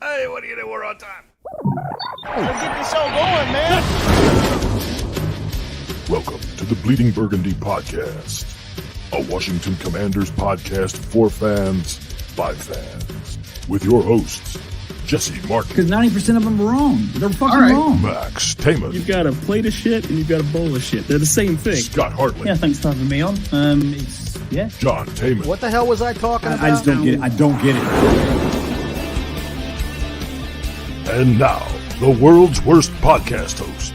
Hey, what do you do? We're on time. Let's get this show going, man. Welcome to the Bleeding Burgundy podcast, a Washington Commanders podcast for fans by fans, with your hosts, Jesse Martin. Because 90% of them are wrong. They're fucking wrong. Max Taman. You've got a plate of shit and you've got a bowl of shit. They're the same thing. Scott Hartley. Yeah, thanks for having me on. John Taman. What the hell was I talking about? I just don't get it. I don't get it. And now, the world's worst podcast host,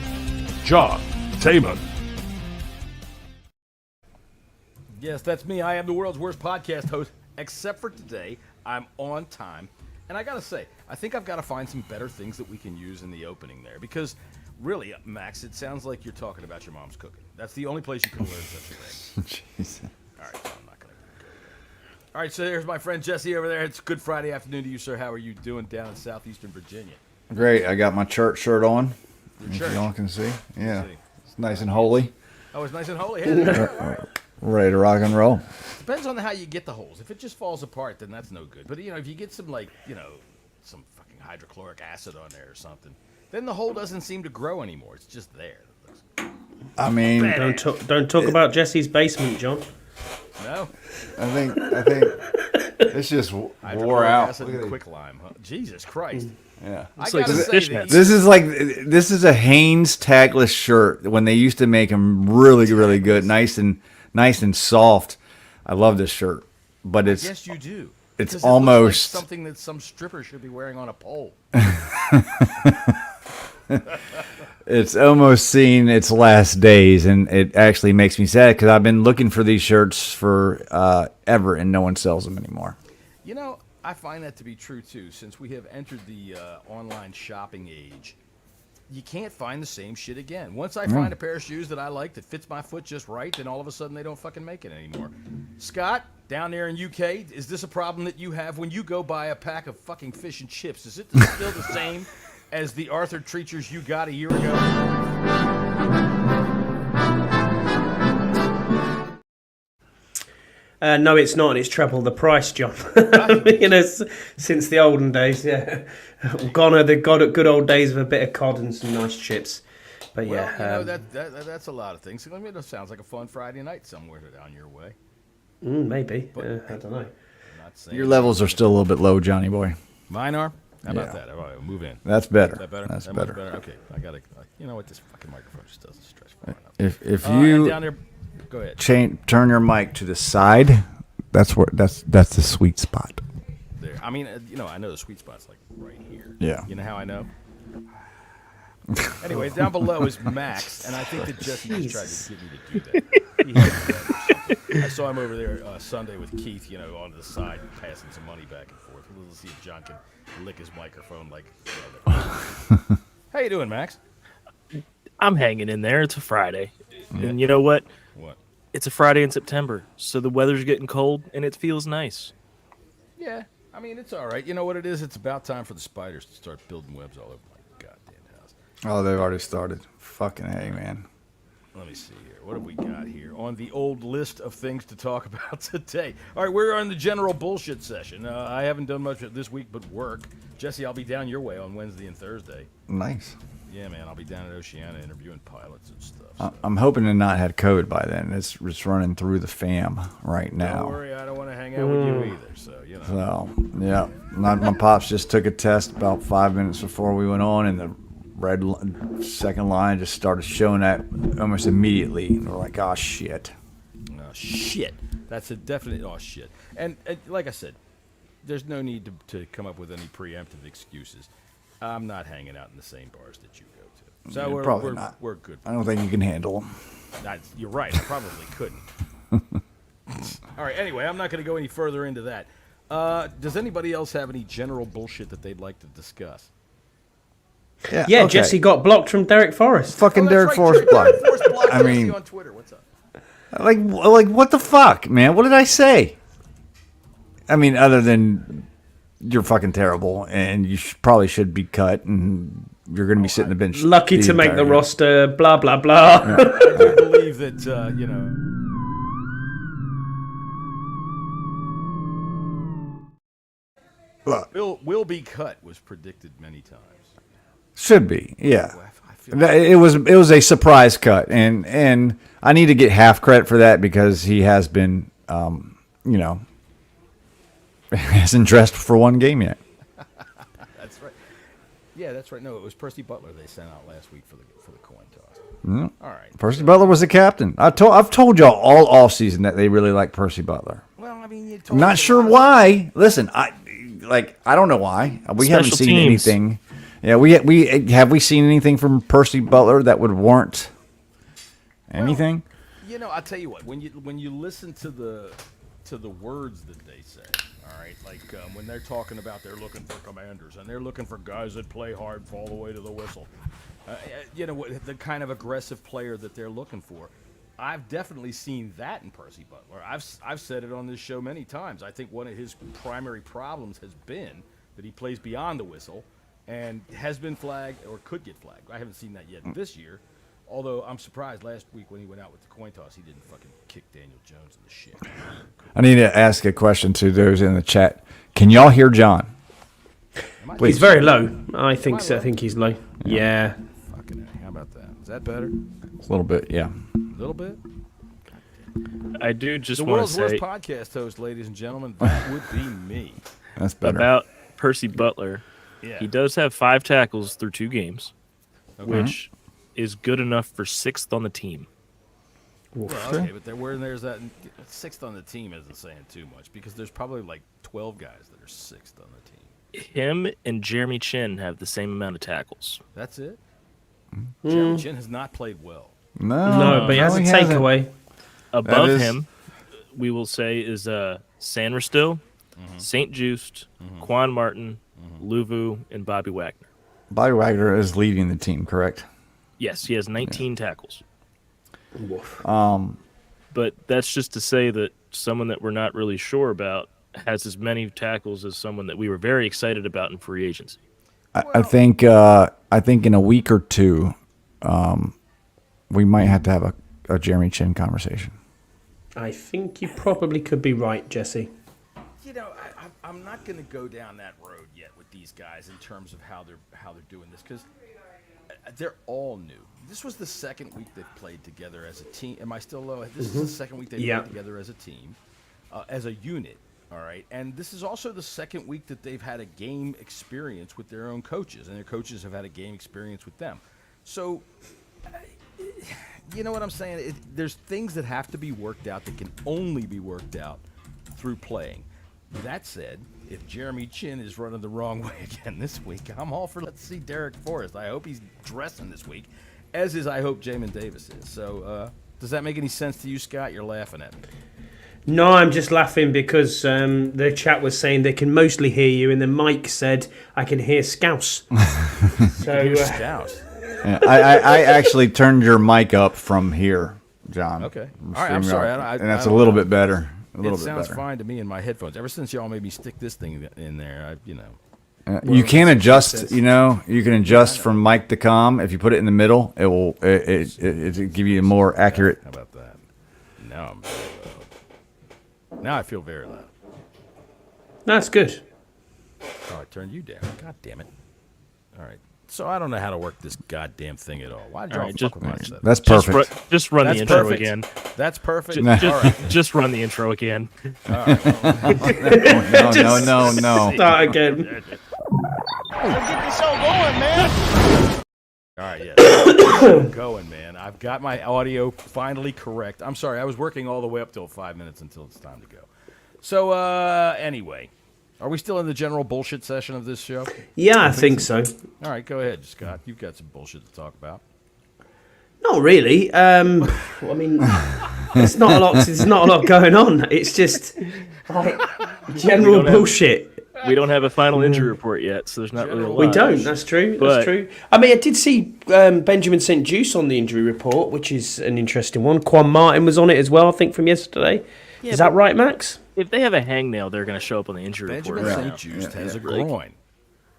John Taman. Yes, that's me. I am the world's worst podcast host, except for today. I'm on time. And I got to say, I think I've got to find some better things that we can use in the opening there. Because, really, Max, it sounds like you're talking about your mom's cooking. That's the only place you can learn such a thing. Jeez. All right, so I'm not going to go there. All right, so there's my friend Jesse over there. It's Good Friday afternoon to you, sir. How are you doing down in southeastern Virginia? Great. I got my church shirt on. Your If church? y'all can see. Yeah. See. It's nice and holy. Oh, it's nice and holy. Hey, there. All right. Ready to rock and roll. Depends on how you get the holes. If it just falls apart, then that's no good. But, if you get some, some fucking hydrochloric acid on there or something, then the hole doesn't seem to grow anymore. It's just there. I mean, Don't talk about Jesse's basement, John. No? I think it's just wore Hydrochloric out. acid and quicklime. Huh? Jesus Christ. Yeah. I like gotta the say fishnets. that This is a Hanes tagless shirt when they used to make them really, really good, nice and soft. I love this shirt, but it's yes, you do. it's Because almost- it looks like something that some stripper should be wearing on a pole. it's almost seen its last days, and it actually makes me sad because I've been looking for these shirts for ever, and no one sells them anymore. I find that to be true, too. Since we have entered the online shopping age, you can't find the same shit again. Once I find a pair of shoes that I like that fits my foot just right, then all of a sudden they don't fucking make it anymore. Scott, down there in UK, is this a problem that you have when you go buy a pack of fucking fish and chips? Is it still the same as the Arthur Treachers you got a year ago? No, it's not. It's treble the price, John. Since the olden days, yeah. Gone are the good old days of a bit of cod and some nice chips. But yeah, that's a lot of things. I mean, it sounds like a fun Friday night somewhere down your way. maybe. But, I don't know. I'm not saying Your levels are still a little bit low, Johnny boy. Mine are? How about Yeah. that? All right, move in. That's better. Is that better? That's That better. much better? Okay, I got to, you know what, this fucking microphone just doesn't stretch far enough. If And you down there, go ahead. turn your mic to the side, that's the sweet spot. There. I mean, I know the sweet spot's like right here. Yeah. You know how I know? Anyway, down below is Max, and I think that Jesse just tried to get me to do that. He had to do something. I saw him over there Sunday with Keith, on the side, passing some money back and forth. We'll see if John can lick his microphone like. How you doing, Max? I'm hanging in there. It's a Friday. And you know what? What? It's a Friday in September, so the weather's getting cold, and it feels nice. Yeah, I mean, it's all right. You know what it is? It's about time for the spiders to start building webs all over my goddamn house. Oh, they've already started. Fucking hey, man. Let me see here. What have we got here on the old list of things to talk about today? All right, we're on the general bullshit session. I haven't done much this week but work. Jesse, I'll be down your way on Wednesday and Thursday. Nice. Yeah, man, I'll be down at Oceana interviewing pilots and stuff. So. I'm hoping to not had COVID by then. It's running through the fam right now. Don't worry, I don't want to hang out with you either. So So, yeah. My pops just took a test about 5 minutes before we went on, and the second line just started showing that almost immediately. And we're like, oh, shit. Oh, shit. That's a definite shit. And like I said, there's no need to come up with any preemptive excuses. I'm not hanging out in the same bars that you go to. So Yeah, we're probably not. We're good. I don't think you can handle them. You're right. I probably couldn't. All right. Anyway, I'm not going to go any further into that. Does anybody else have any general bullshit that they'd like to discuss? Yeah, okay. Jesse got blocked from Derek Forrest. Fucking Oh, Derek that's Forrest right, block. Derek Forrest blocked I Jesse mean, on Twitter. What's up? like what the fuck, man? What did I say? I mean, other than you're fucking terrible, and you probably should be cut, and you're going to be sitting the bench. Lucky to make entire the game. roster, blah, blah, blah. I do believe that, Will be cut was predicted many times. Should be, yeah. I feel like It was a surprise cut, and I need to get half credit for that because he has been, hasn't dressed for one game yet. that's right. Yeah, that's right. No, it was Percy Butler they sent out last week for the coin toss. All right. Percy Butler was the captain. I've told y'all all offseason that they really like Percy Butler. Well, I mean, I'm not sure why. Listen, I don't know why. We haven't Special seen teams. anything. Yeah, we seen anything from Percy Butler that would warrant anything? I'll tell you what. When you listen to the words that they say, all right, like when they're talking about they're looking for commanders and they're looking for guys that play hard all the way to the whistle. The kind of aggressive player that they're looking for. I've definitely seen that in Percy Butler. I've said it on this show many times. I think one of his primary problems has been that he plays beyond the whistle and has been flagged or could get flagged. I haven't seen that yet this year, although I'm surprised last week when he went out with the coin toss, he didn't fucking kick Daniel Jones in the shit. I need to ask a question to those in the chat. Can y'all hear John? He's very low. I think so. I think he's low. Yeah. Fucking A. How about that? Is that better? A little bit, yeah. A little bit? I do just The want to world's worst say podcast host, ladies and gentlemen, that would be me. That's better. about Percy Butler. Yeah. He does have 5 tackles through 2 games, which is good enough for 6th on the team. Well, okay, but there's that 6th on the team isn't saying too much because there's probably like 12 guys that are 6th on the team. Him and Jeremy Chin have the same amount of tackles. That's it. Jeremy Chin has not played well. No, but he has a takeaway. Above is- him, we will say, is Sanderstill, St. Just, Quan Martin, Luvu, and Bobby Wagner. Bobby Wagner is leading the team, correct? Yes, he has 19 tackles. Woof. But that's just to say that someone that we're not really sure about has as many tackles as someone that we were very excited about in free agency. I think in a week or two, we might have to have a Jeremy Chin conversation. I think you probably could be right, Jesse. I'm not going to go down that road yet with these guys in terms of how they're doing this because they're all new. This was the second week they've played together as a team. Am I still low? This is the second week they've played together as a team, as a unit. All right, and this is also the second week that they've had a game experience with their own coaches, and their coaches have had a game experience with them. So, you know what I'm saying? There's things that have to be worked out that can only be worked out through playing. That said, if Jeremy Chin is running the wrong way again this week, I'm all for let's see Derek Forrest. I hope he's dressing this week, as is I hope Jamin Davis is. So, does that make any sense to you, Scott? You're laughing at me. No, I'm just laughing because the chat was saying they can mostly hear you, and then Mike said, I can hear Scouse. So, Scout. Yeah, I actually turned your mic up from here, John. Okay. All right, I'm sorry. And that's a little bit better. It sounds fine to me in my headphones. Ever since y'all made me stick this thing in there, You can adjust. You can adjust from mic to comm. If you put it in the middle, it will it give you a more accurate. How about that? Now I'm very loud. Now I feel very loud. that's good. Oh, I turned you down. God damn it. All right. So I don't know how to work this goddamn thing at all. Why did y'all fuck with my stuff? That's perfect. Just run That's the intro perfect. again. That's perfect. Just, All right. just run the intro again. No. Start again. Get this show going, man. All right, yeah. I'm going, man. I've got my audio finally correct. I'm sorry. I was working all the way up till 5 minutes until it's time to go. So, anyway, are we still in the general bullshit session of this show? Yeah, I think so. All right, go ahead, Scott. You've got some bullshit to talk about. Not really. I mean, there's not a lot. There's not a lot going on. It's just like general bullshit. We don't have a final injury report yet, so there's not really a lot. We don't. That's true. But- That's true. I mean, I did see Benjamin St. Just on the injury report, which is an interesting one. Quan Martin was on it as well, I think, from yesterday. Yeah, is that right, Max? If they have a hangnail, they're going to show up on the injury Benjamin report. St. Just has a groin.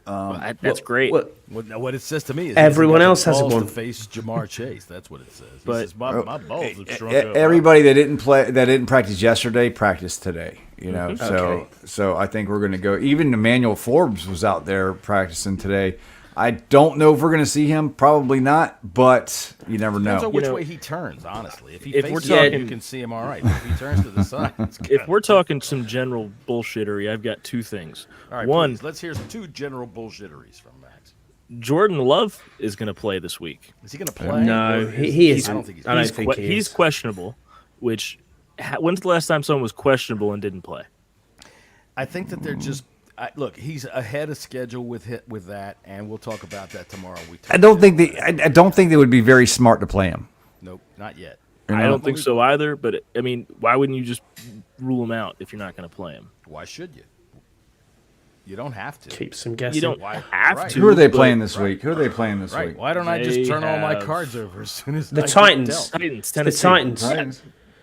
That's great. What it says to me is Everyone he's else got the has balls one. to face Jamar Chase. That's what it says. He But- says, my balls have shrunk up. Everybody that didn't practice yesterday practiced today. You know, Okay. so I think we're going to go. Even Emmanuel Forbes was out there practicing today. I don't know if we're going to see him. Probably not, but you never Depends know. on which way he turns, honestly. If he if we're faces up, talking- you can see him all right. But if he turns to the side, it's If good. we're talking some general bullshittery, I've got two things. All right, One, please, let's hear two general bullshitteries from Max. Jordan Love is going to play this week. Is he going to play? No, Or he I isn't. don't think he's I don't He's think he he's is. questionable. Which when's the last time someone was questionable and didn't play? I think that they're just look. He's ahead of schedule with that, and we'll talk about that tomorrow. I don't think they would be very smart to play him. Nope, not yet. I don't think so either. But I mean, why wouldn't you just rule him out if you're not going to play him? Why should you? You don't have to. Keep some guessing. You don't Why- have right. to. Who are they but playing this week? Who are they playing this Right? week? Why don't I just They turn all my have- cards over as soon as The I get Titans. dealt? Titans, The Tennessee. Titans.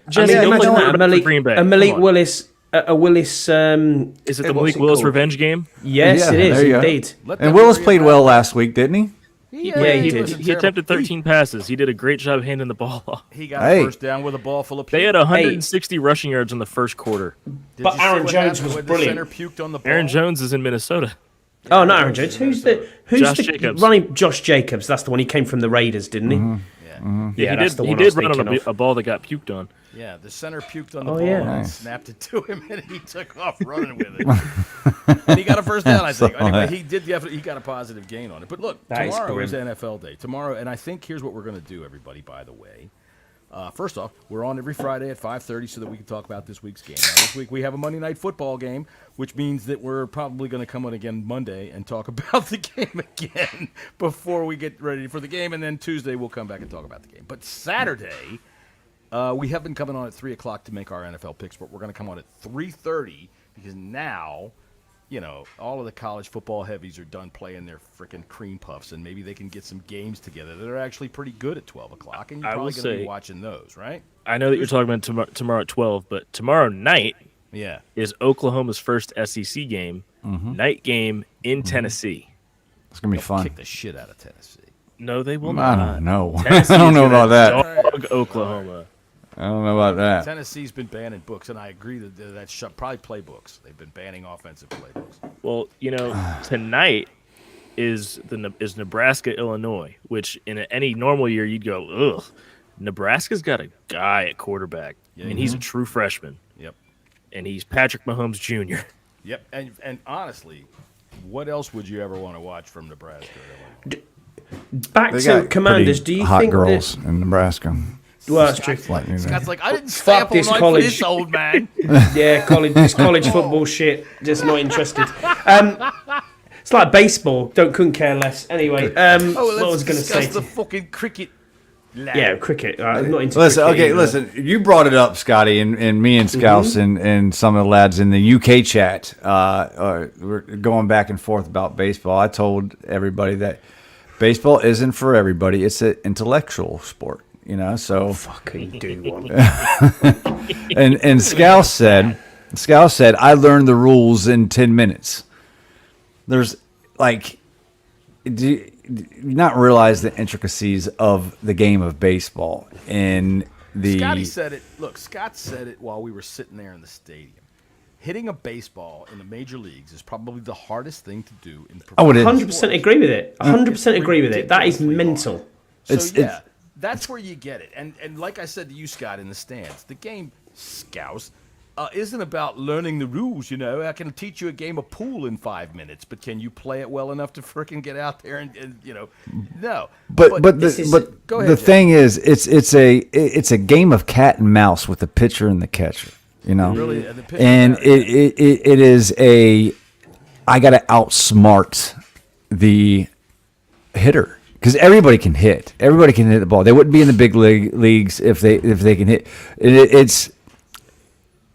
Jesse, I mean, don't imagine play that. quarterback for Green Bay. A Malik Come on. Willis. A Willis. Is it the what's Malik it Willis called? revenge game? Yes, Yeah, it is there you go. indeed. Let And them Willis worry played about well it. last week, didn't he? Yeah, he did. wasn't He terrible. attempted 13 passes. He did a great job handing the ball off. He got Hey. a first down with a ball full of. They had puke. 160 rushing yards in the first quarter. Did But you see Aaron what Jones happened was when brilliant. The center puked on the ball. Aaron Jones is in Minnesota. Oh, not Aaron Jones. Who's Josh the Jacobs. running? Josh Jacobs. That's the one. He came from the Raiders, didn't he? Yeah. Yeah, he that's did. the He one I was did run on thinking of. a ball that got puked on. Yeah, the center puked on the Oh, ball yeah. and Nice. snapped it to him, and he took off running with it. And he got a first down, I think. Anyway, he did definitely. He got a positive gain on it. But look, That is tomorrow is grim. NFL Day. Tomorrow, and I think here's what we're going to do, everybody. By the way, first off, we're on every Friday at 5:30 so that we can talk about this week's game. Now, this week we have a Monday Night Football game, which means that we're probably going to come on again Monday and talk about the game again before we get ready for the game, and then Tuesday we'll come back and talk about the game. But Saturday. We have been coming on at 3 o'clock to make our NFL picks, but we're going to come on at 3:30 because now, you know, all of the college football heavies are done playing their freaking cream puffs, and maybe they can get some games together that are actually pretty good at 12 o'clock, and you're I will probably going to be say- watching those, right? I know that you're talking about tomorrow at 12, but tomorrow night Yeah. is Oklahoma's first SEC game, night game in Tennessee. It's gonna be fun. Kick the shit out of Tennessee. No, they will I not. don't know. Tennessee I don't is know gonna about that. Dog Oklahoma. I don't know about that. Tennessee's been banning books, and I agree that that's probably playbooks. They've been banning offensive playbooks. Well, you know, tonight is Nebraska Illinois, which in any normal year you'd go, ugh. Nebraska's got a guy at quarterback, and he's a true freshman, Yep. and he's Patrick Mahomes Jr. Yep. And honestly, what else would you ever want to watch from Nebraska? Back They to got Commanders. pretty Do you hot think girls in Nebraska. Well, that's true. Like, you know. Scott's like, I didn't stay Fuck up all this night for college. this old man. Yeah, this college football shit. Just not interested. It's like baseball. Couldn't care less. Anyway, what I was going to say? the fucking cricket. Lad. Yeah, cricket. I'm not into Listen, cricket okay, either. listen. You brought it up, Scotty, and me and Scouse and some of the lads in the UK chat. We're going back and forth about baseball. I told everybody that baseball isn't for everybody. It's an intellectual sport, you know. So, Fucking do one. and Scouse said, I learned the rules in 10 minutes. There's like, do you not realize the intricacies of the game of baseball and the Scotty said it. Look, Scott said it while we were sitting there in the stadium. Hitting a baseball in the major leagues is probably the hardest thing to do in Oh, it is. 100% agree with it. 100% agree with it. That is ridiculously mental. hard. So It's- yeah, that's where you get it. And like I said to you, Scott, in the stands, the game, Scouse, isn't about learning the rules. You know, I can teach you a game of pool in 5 minutes, but can you play it well enough to frickin' get out there and you know, no. But Go the ahead, thing is, it's a game of cat and mouse with the pitcher and the catcher, you know. Really, the pitcher And matters. it is I got to outsmart the hitter because everybody can hit. Everybody can hit the ball. They wouldn't be in the big leagues if they can hit. It's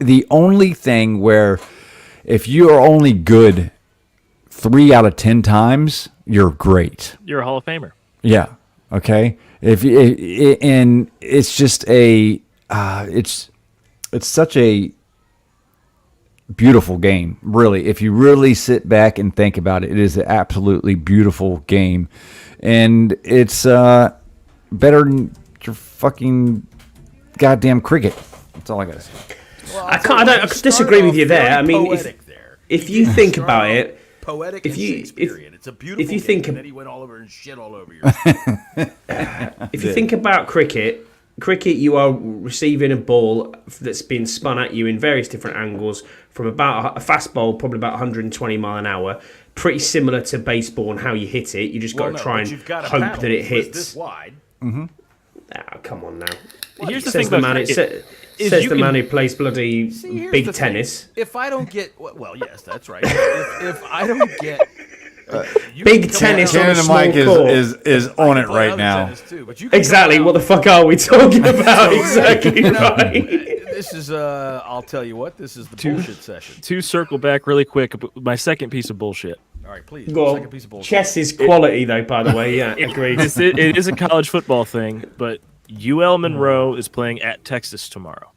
the only thing where if you are only good 3 out of 10 times, you're great. You're a Hall of Famer. Yeah. Okay. And it's just it's such a beautiful game, really. If you really sit back and think about it, it is an absolutely beautiful game. And it's better than your fucking goddamn cricket. That's all I got to say. Well, I don't disagree with you there. I mean, if you think about it, poetic if and you Shakespearean. It's a beautiful if you game, think and then he went all over and shit all over you. if you think about cricket, you are receiving a ball that's been spun at you in various different angles from about a fast ball, probably about 120 mile an hour. Pretty similar to baseball and how you hit it. You just got to try and hope that it hits. This wide. Come on now. Here's the Says thing the about man. cricket. Says the man who plays bloody Here's big the tennis. thing. If I don't get, well, yes, that's right. If I don't get Big tennis on a Shannon small Mike court. is on it right now. Exactly. What the fuck are we talking about? Exactly right. This is, I'll tell you what, this is the bullshit session. To circle back really quick, my second piece of bullshit. All right, please. Well, Second piece of bullshit. chess is quality, though, by the way. Yeah, agreed. It is a college football thing, but UL Monroe is playing at Texas tomorrow.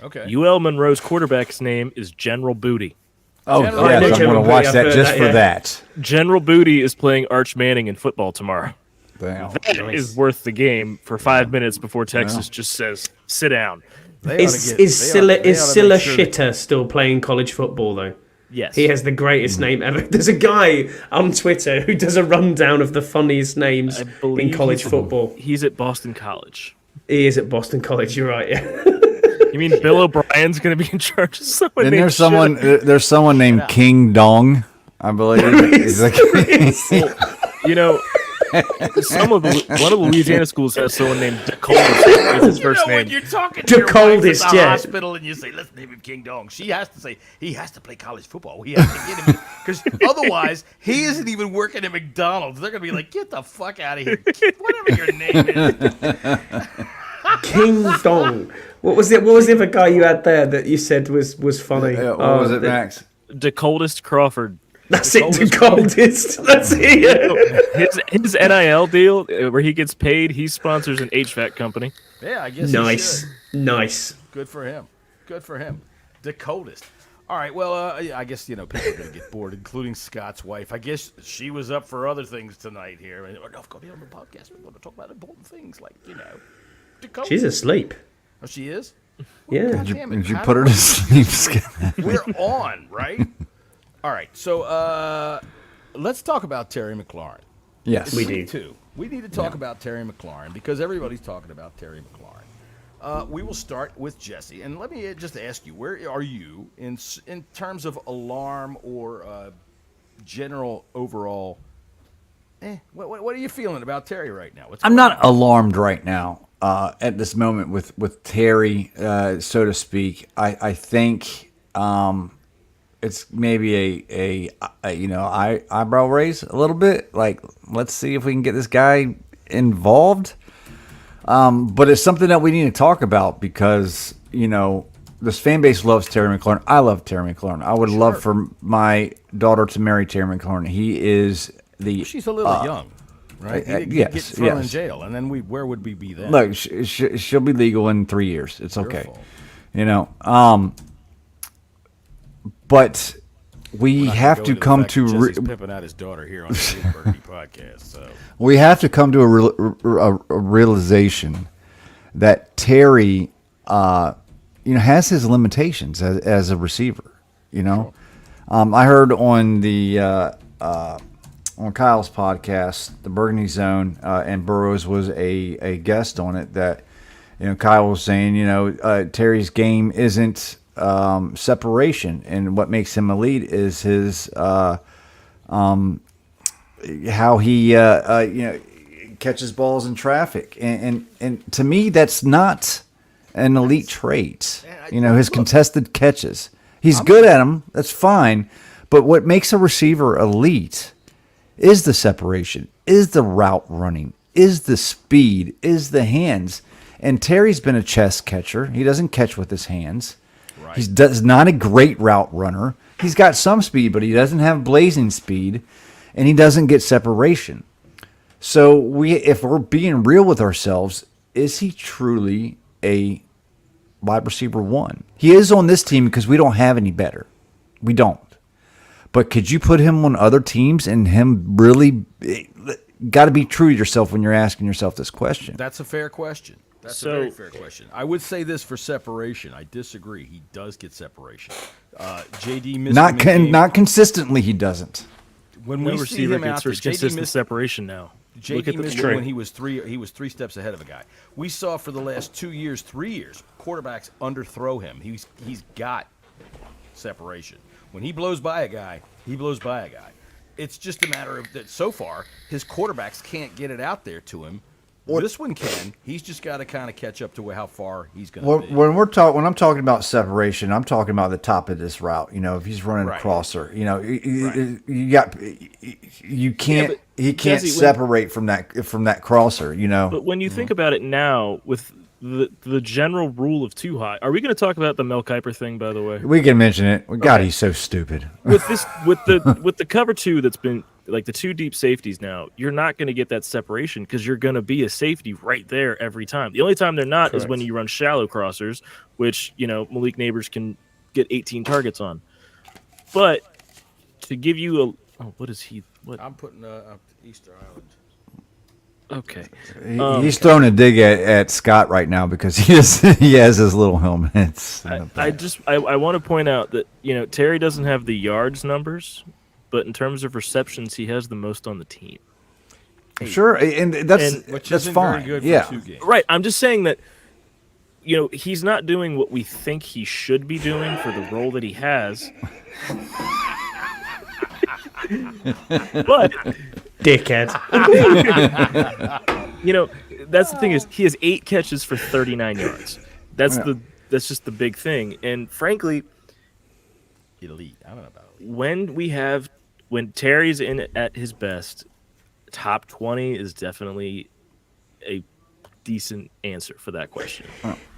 Okay. UL Monroe's quarterback's name is General Booty. Oh, General- yes, I'm General going to watch Booty, that I've just heard for that, that. General Booty is playing Arch Manning in football tomorrow. Damn. That is worth the game for 5 minutes before Texas just says, sit down. Is Silla Shitter still playing college football, though? Yes. He has the greatest name ever. There's a guy on Twitter who does a rundown of the funniest names in college football. He's at Boston College. He is at Boston College, you're right, yeah. You mean Bill O'Brien's going to be in charge of someone Then named there's someone named King Dong, I believe. He's like, You know, one of the Louisiana schools has someone named DeColdest as his first When name. you're talking to your wife DeColdest, at the yeah. hospital and you say, let's name him King Dong, she has to say, he has to play college football. We have to get him because otherwise he isn't even working at McDonald's. They're going to be like, get the fuck out of here. Whatever your name is. King Dong. What was the other guy you had there that you said was funny? what was it, Max? DeColdest Crawford. That's it, DeColdest. That's it. His NIL deal, where he gets paid, he sponsors an HVAC company. Yeah, I guess Nice. he should. Nice. Good for him. Good for him. Dakotist. All right, well, I guess, people are going to get bored, including Scott's wife. I guess she was up for other things tonight here. No, I've got to be on the podcast. We're going to talk about important things like, Dakota. She's asleep. Oh, she is? Yeah. God damn it. Did you How put her do to sleep? We're on, right? All right, so let's talk about Terry McLaurin. Yes. We do. Too. We need to talk about Terry McLaurin because everybody's talking about Terry McLaurin. We will start with Jesse, and let me just ask you, where are you in terms of alarm or general overall? What are you feeling about Terry right now? I'm not alarmed right now at this moment with Terry, so to speak. I think it's maybe a eyebrow raise a little bit. Like, let's see if we can get this guy involved. But it's something that we need to talk about because, this fan base loves Terry McLaurin. I love Terry McLaurin. I would love for my daughter to marry Terry McLaurin. He is She's a little young, right? He'd yes, get thrown in yes. jail, and then where would we be then? Look, she'll be legal in 3 years. It's okay. But we have to come to Jesse's pimping out his daughter here on the Burgundy podcast. So we have to come to a realization that Terry, has his limitations as a receiver. I heard on the on Kyle's podcast, the Burgundy Zone, and Burroughs was a guest on it. That Kyle was saying, Terry's game isn't separation, and what makes him elite is his how he catches balls in traffic, and to me that's not an elite trait. His contested catches, he's good at them. That's fine, but what makes a receiver elite is the separation, is the route running, is the speed, is the hands. And Terry's been a chest catcher. He doesn't catch with his hands. Right. He's not a great route runner. He's got some speed, but he doesn't have blazing speed, and he doesn't get separation. So if we're being real with ourselves, is he truly a wide receiver one? He is on this team because we don't have any better. We don't. But could you put him on other teams and him really got to be true to yourself when you're asking yourself this question? That's a fair question. That's a very fair question. I would say this for separation. I disagree. He does get separation. JD missed not consistently. He doesn't. When No we see receiver him out gets there, consistent separation now. Look JD at the missed trend. when he was three steps ahead of a guy. We saw for the last 3 years, quarterbacks underthrow him. He's got separation. When he blows by a guy, he blows by a guy. It's just a matter of that so far, his quarterbacks can't get it out there to him. This one can. He's just got to kind of catch up to how far he's going to be. When I'm talking about separation, I'm talking about the top of this route. You know, if he's running a crosser, you know, you can't. He can't Jesse, separate from that crosser. You know. But when you think about it now, with the general rule of too high, are we going to talk about the Mel Kiper thing? By the way, We can mention it. God, he's so stupid. with the cover two that's been like the two deep safeties now, you're not going to get that separation because you're going to be a safety right there every time. The only time they're not is when you run shallow crossers, which, you know, Malik Neighbors can get 18 targets on. But to give you what is he? What? I'm putting Easter Island. Okay. He's throwing a dig at Scott right now because he has his little helmets. I want to point out that, you know, Terry doesn't have the yards numbers, but in terms of receptions, he has the most on the team. Sure, and Which that's isn't fine. very good yeah. for 2 games. Right. I'm just saying that, you know, he's not doing what we think he should be doing for the role that he has. But Dickhead. you know, that's the thing is he has 8 catches for 39 yards. That's just the big thing. And frankly, Elite. I don't know about elite. When Terry's in at his best, top 20 is definitely a decent answer for that question.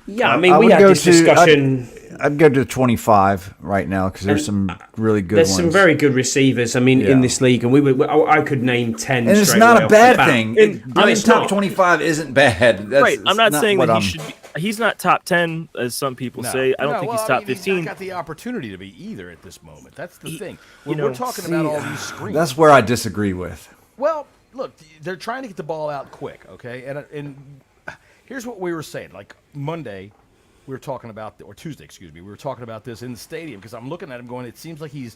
Yeah, I mean, we had this discussion. I'd go to 25 right now because there's some really good There's ones. some very good receivers. I mean, in this league, and I could name 10. And it's straight not away a off the bad bat. thing. No, Being it's top not. 25 isn't bad. Right. I'm not saying what that he should be. He's not top 10, as some people say. I don't think he's top 15. He's not got the opportunity to be either at this moment. That's the thing. When you know, we're talking about all these screens. That's where I disagree with. Well, look, they're trying to get the ball out quick, okay? And here's what we were saying. Like Monday, we were talking about, or Tuesday, excuse me, we were talking about this in the stadium because I'm looking at him going, it seems like he's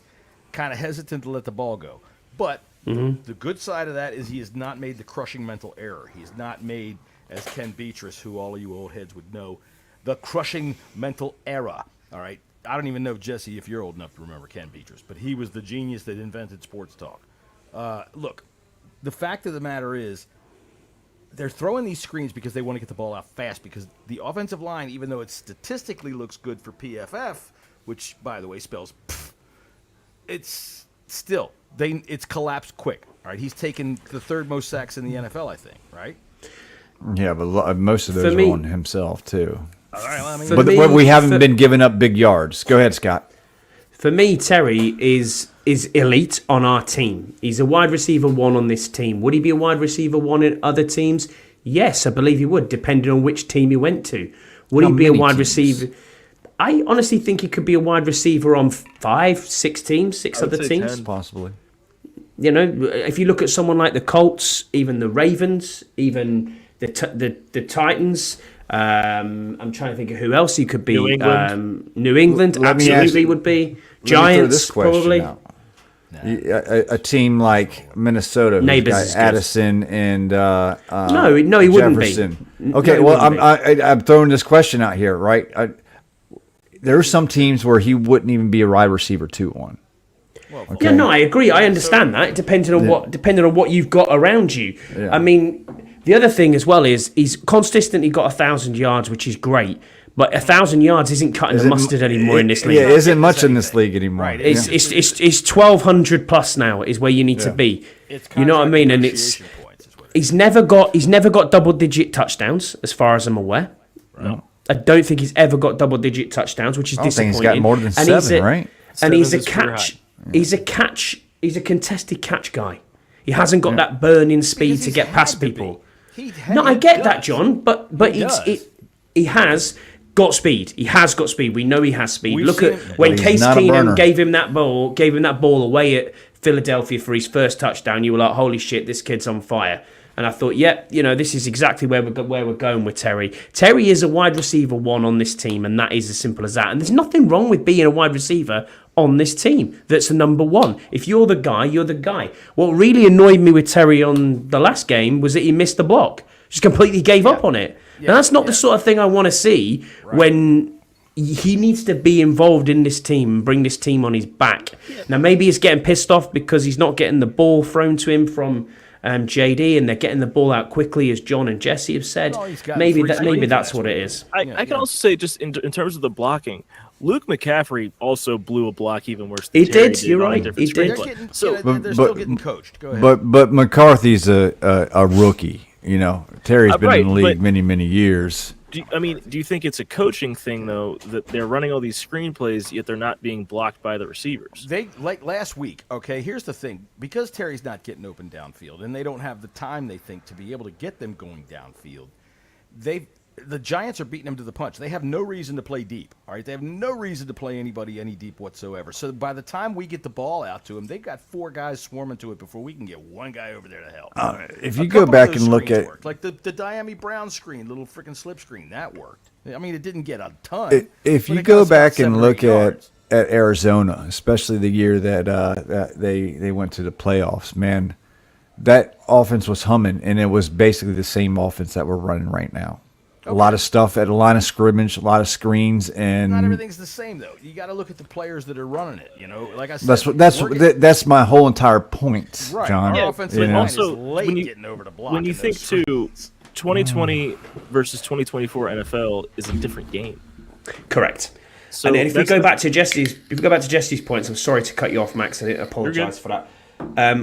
kind of hesitant to let the ball go. But the good side of that is he has not made the crushing mental error. He's not made, as Ken Beatrice, who all of you old heads would know, the crushing mental error. All right? I don't even know, Jesse, if you're old enough to remember Ken Beatrice, but he was the genius that invented sports talk. Look, the fact of the matter is they're throwing these screens because they want to get the ball out fast because the offensive line, even though it statistically looks good for PFF, which, by the way, spells pff, it's still, it's collapsed quick. All right, he's taken the 3rd most sacks in the NFL, I think, right? Yeah, but most of those are on himself, too. All right, well, I mean, But we haven't been giving up big yards. Go ahead, Scott. For me, Terry is elite on our team. He's a wide receiver 1 on this team. Would he be a wide receiver 1 in other teams? Yes, I believe he would, depending on which team he went to. Would he be a wide receiver? I honestly think he could be a wide receiver on 5, 6 teams, 6 other teams. 10. Possibly. You know, if you look at someone like the Colts, even the Ravens, even the Titans. I'm trying to think of who else he could be. New England. New England absolutely would be. Giants probably. A team like Minnesota, who's Neighbors got is good. Addison and No, he wouldn't be. Jefferson. No, Okay, he well, wouldn't I'm throwing this question out here, right? There are some teams where he wouldn't even be a wide receiver 2 on. Yeah, no, I agree. I understand that. Depending on what you've got around you. Yeah. I mean, the other thing as well is he's consistently got 1,000 yards, which is great. But 1,000 yards isn't cutting the mustard anymore in this league. Yeah, isn't much in this league anymore. Right, It's 1,200 plus now is where you need to be. You know what I mean? And he's never got double-digit touchdowns, as far as I'm aware. No. I don't think he's ever got double-digit touchdowns, which is I don't think disappointing. he's got more than 7, right? And he's a Seven's his career catch. high. He's a contested catch guy. He hasn't got that burning speed to get past people. No, I get that, John, but he has. got speed. He has got speed. We know he has speed. We've Look seen at it. when But he's Case not a burner. Keenum gave him that ball away at Philadelphia for his first touchdown. You were like, holy shit, this kid's on fire. And I thought, this is exactly where we're going with Terry. Terry is a wide receiver 1 on this team, and that is as simple as that. And there's nothing wrong with being a wide receiver on this team that's a number 1. If you're the guy, you're the guy. What really annoyed me with Terry on the last game was that he missed the block. Just completely gave up on it. Yeah. And that's not the sort of thing I want to see when he needs to be involved in this team and bring this team on his back. Now, maybe he's getting pissed off because he's not getting the ball thrown to him from JD, and they're getting the ball out quickly, as John and Jesse have said. No, he's gotten Maybe three that's screens what it last is. I can also say, just in terms of the blocking, Luke McCaffrey also blew a block even worse He than Terry did, you're on a right, different he did. They're, screenplay. getting, So, they're still getting coached. Go ahead. But McCarthy's a rookie. You know, Terry's been in the right, league but- many years. do you think it's a coaching thing, though, that they're running all these screenplays, yet they're not being blocked by the receivers? They like last week. Okay, here's the thing: because Terry's not getting open downfield, and they don't have the time, they think, to be able to get them going downfield. The Giants are beating them to the punch. They have no reason to play deep. All right, they have no reason to play anybody any deep whatsoever. So by the time we get the ball out to them, they've got 4 guys swarming to it before we can get one guy over there to help. If A you go couple back of those and look screens at worked. Like the Diami Brown screen, little freaking slip screen, that worked. I mean, it didn't get a ton. if but you it got go us about back 7 and or look 8 yards. at Arizona, especially the year that they went to the playoffs, man, that offense was humming, and it was basically the same offense that we're running right now. A lot of stuff at a line of scrimmage, a lot of screens, and Not everything's the same though. You got to look at the players that are running it. You know, like I said, that's my whole entire point, right. John. Our offensive but line also, is late when you- getting over the block. When you in think, those too, screens. 2020 versus 2024 NFL is a different game. Correct. So and then if we that's go the- back to Jesse's points, I'm sorry to cut you off, Max. I apologise for that.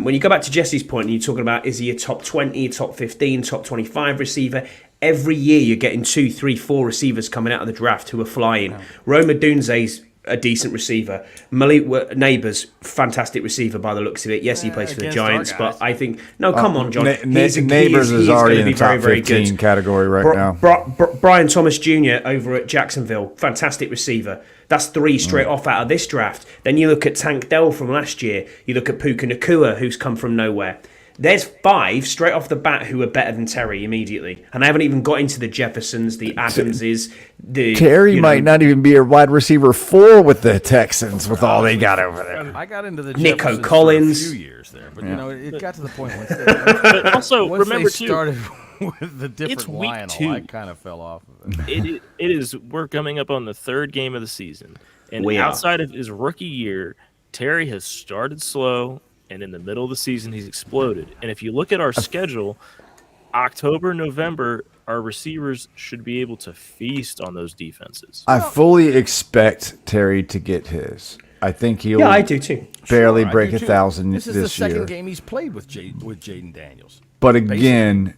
When you go back to Jesse's point, and you're talking about is he a top 20, top 15, top 25 receiver? Every year you're getting 2, 3, 4 receivers coming out of the draft who are flying. Roma Dunze's a decent receiver. Malik Neighbours, fantastic receiver by the looks of it. Yes, he plays for the against our Giants, guys. but I think come on, John. Neighbors is already in the top 15 category right now. Brian Thomas Jr. over at Jacksonville, fantastic receiver. That's 3 straight off out of this draft. Then you look at Tank Dell from last year. You look at Puka Nacua, who's come from nowhere. There's 5 straight off the bat who are better than Terry immediately. And I haven't even got into the Jeffersons, the Adamses, the... Terry might not even be a wide receiver 4 with the Texans with all they got over there. I got into the Nico Jeffersons Collins. for a few years there, but you know, it got to the point once they, But also, once remember, they too, started with the different It's week Lionel, 2. I kind of fell off of it. it is. We're coming up on the 3rd game of the season, and We are. outside of his rookie year, Terry has started slow, and in the middle of the season, he's exploded. And if you look at our schedule, October, November, our receivers should be able to feast on those defenses. I fully expect Terry to get his. I think he'll Yeah, I do too. barely Sure, I break do 1,000 This is this the second year. game he's played with Jaden Daniels. But again,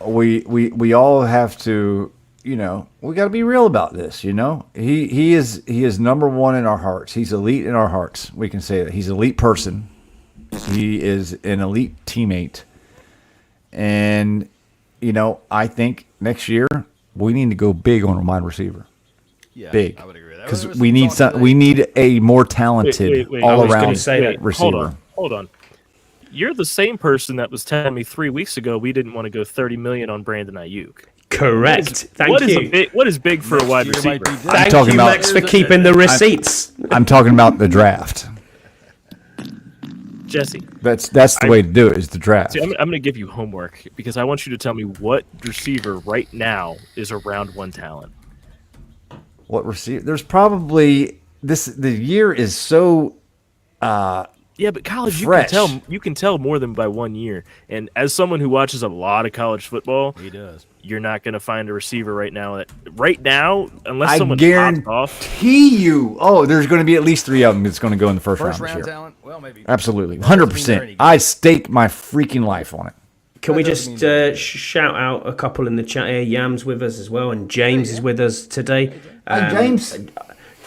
we all have to, you know, we got to be real about this. You know, he is number 1 in our hearts. He's elite in our hearts. We can say that he's an elite person. He is an elite teammate, and you know, I think next year we need to go big on a wide receiver. Yeah, Big, I would agree with that. because There was we some need talk today. we need a more talented Wait. all I was around gonna say that. receiver. Hold on. You're the same person that was telling me 3 weeks ago we didn't want to go $30 million on Brandon Ayuk. Correct. Thank What is you. what is big for a wide Next year might receiver? be different. Thank talking you, about- Max, for keeping the receipts. I'm talking about the draft. Jesse, That's the way to do it, is the draft. see, I'm going to give you homework because I want you to tell me what receiver right now is a round 1 talent. What receiver? There's probably the year is so Yeah, but college, Fresh. you can tell more than by 1 year. And as someone who watches a lot of college football, He does. you're not going to find a receiver right now unless I someone pops off. guarantee you. Oh, there's going to be at least 3 of them that's going to go in the first First round round this year. talent? Well, maybe. Absolutely, That doesn't mean they're 100%. any good. I stake my freaking life on it. Can we That just doesn't mean they're shout out a couple in the chat here? Yam's with us as well, and James is with us today. James.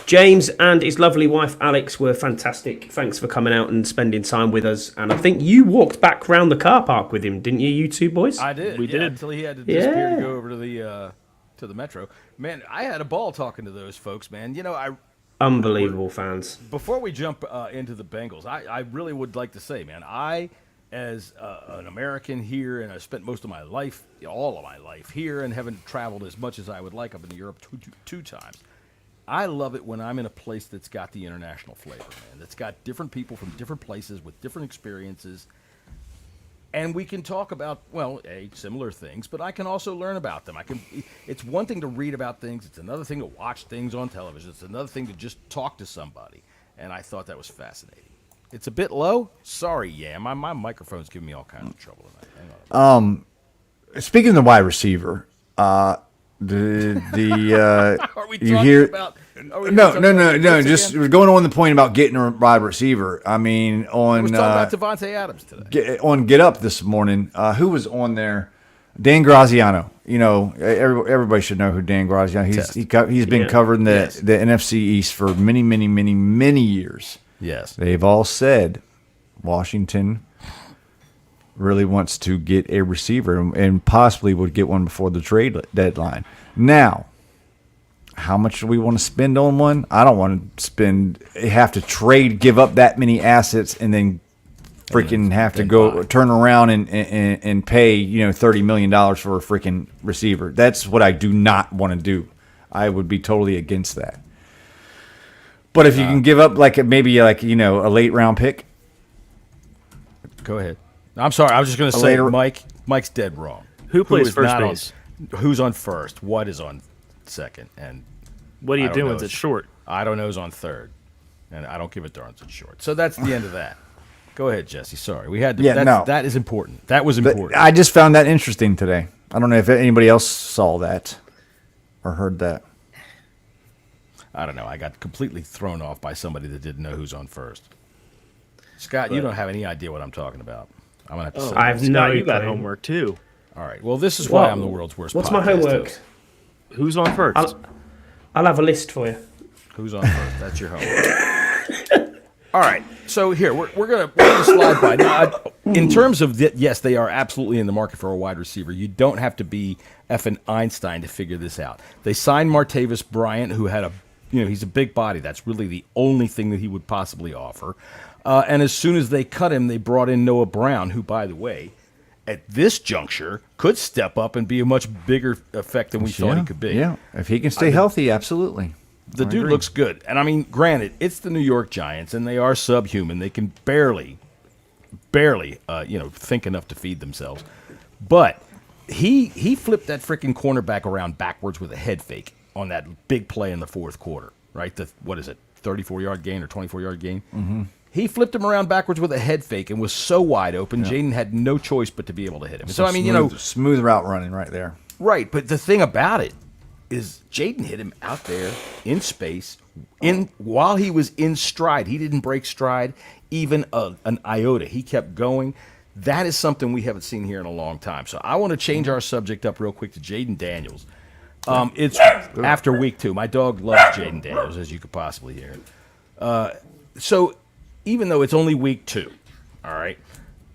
James and his lovely wife Alex were fantastic. Thanks for coming out and spending time with us. And I think you walked back round the car park with him, didn't you? You two boys. I did. We yeah, did. until he had to disappear Yeah. to go over to the to the Metro. Man, I had a ball talking to those folks, man. You know, Unbelievable fans. before we jump into the Bengals, I really would like to say, man, I, as an American here, and I spent most of my life, all of my life here, and haven't traveled as much as I would like. I've been to Europe two times. I love it when I'm in a place that's got the international flavor, man. That's got different people from different places with different experiences. And we can talk about, similar things, but I can also learn about them. It's one thing to read about things. It's another thing to watch things on television. It's another thing to just talk to somebody. And I thought that was fascinating. It's a bit low. Sorry, my microphone's giving me all kinds of trouble tonight. Hang on. Speaking of the wide receiver, are we you talking hear? about? No. Just going on the point about getting a wide receiver. I mean, I on was talking about Devontae Adams today. Get Up this morning. Who was on there? Dan Graziano. You know, everybody should know who Dan Graziano. He's been covering the NFC East for many, many, many, many years. Yes, they've all said Washington really wants to get a receiver and possibly would get one before the trade deadline. Now, how much do we want to spend on one? I don't want to have to give up that many assets and then freaking have to go turn around and pay $30 million for a freaking receiver. That's what I do not want to do. I would be totally against that. But if you can give up maybe a late round pick. Go ahead. I'm sorry. I was just going to say, Mike's dead wrong. Who plays first base? Who's on first? What is on second? And what are you doing? Is it short? I don't know who's on third. And I don't give a darn if it's short. So that's the end of that. Go ahead, Jesse. Sorry. We had to. That is important. That was important. I just found that interesting today. I don't know if anybody else saw that or heard that. I don't know. I got completely thrown off by somebody that didn't know who's on first. Scott, you don't have any idea what I'm talking about. I'm gonna have to say. I have no. You got homework too. All right. Well, this is why I'm the world's worst. What's my homework? Host. Who's on first? I'll have a list for you. Who's on first? That's your homework. All right. So here we're gonna slide by. Now, in terms of yes, they are absolutely in the market for a wide receiver. You don't have to be effing Einstein to figure this out. They signed Martavis Bryant, who had he's a big body. That's really the only thing that he would possibly offer. And as soon as they cut him, they brought in Noah Brown, who, by the way, at this juncture, could step up and be a much bigger effect than we thought he could be. Yeah, if he can stay healthy, absolutely. The dude looks good. And, I mean, granted, it's the New York Giants, and they are subhuman. They can barely, think enough to feed themselves. But he flipped that freaking cornerback around backwards with a head fake on that big play in the fourth quarter, right? 34-yard gain or 24-yard gain? Mm-hmm. He flipped him around backwards with a head fake and was so wide open, Jaden had no choice but to be able to hit him. So I mean, smooth route running right there. Right, but the thing about it is Jaden hit him out there in space while he was in stride. He didn't break stride even an iota. He kept going. That is something we haven't seen here in a long time. So I want to change our subject up real quick to Jaden Daniels. It's after week 2. My dog loves Jaden Daniels, as you could possibly hear. So even though it's only week 2, all right,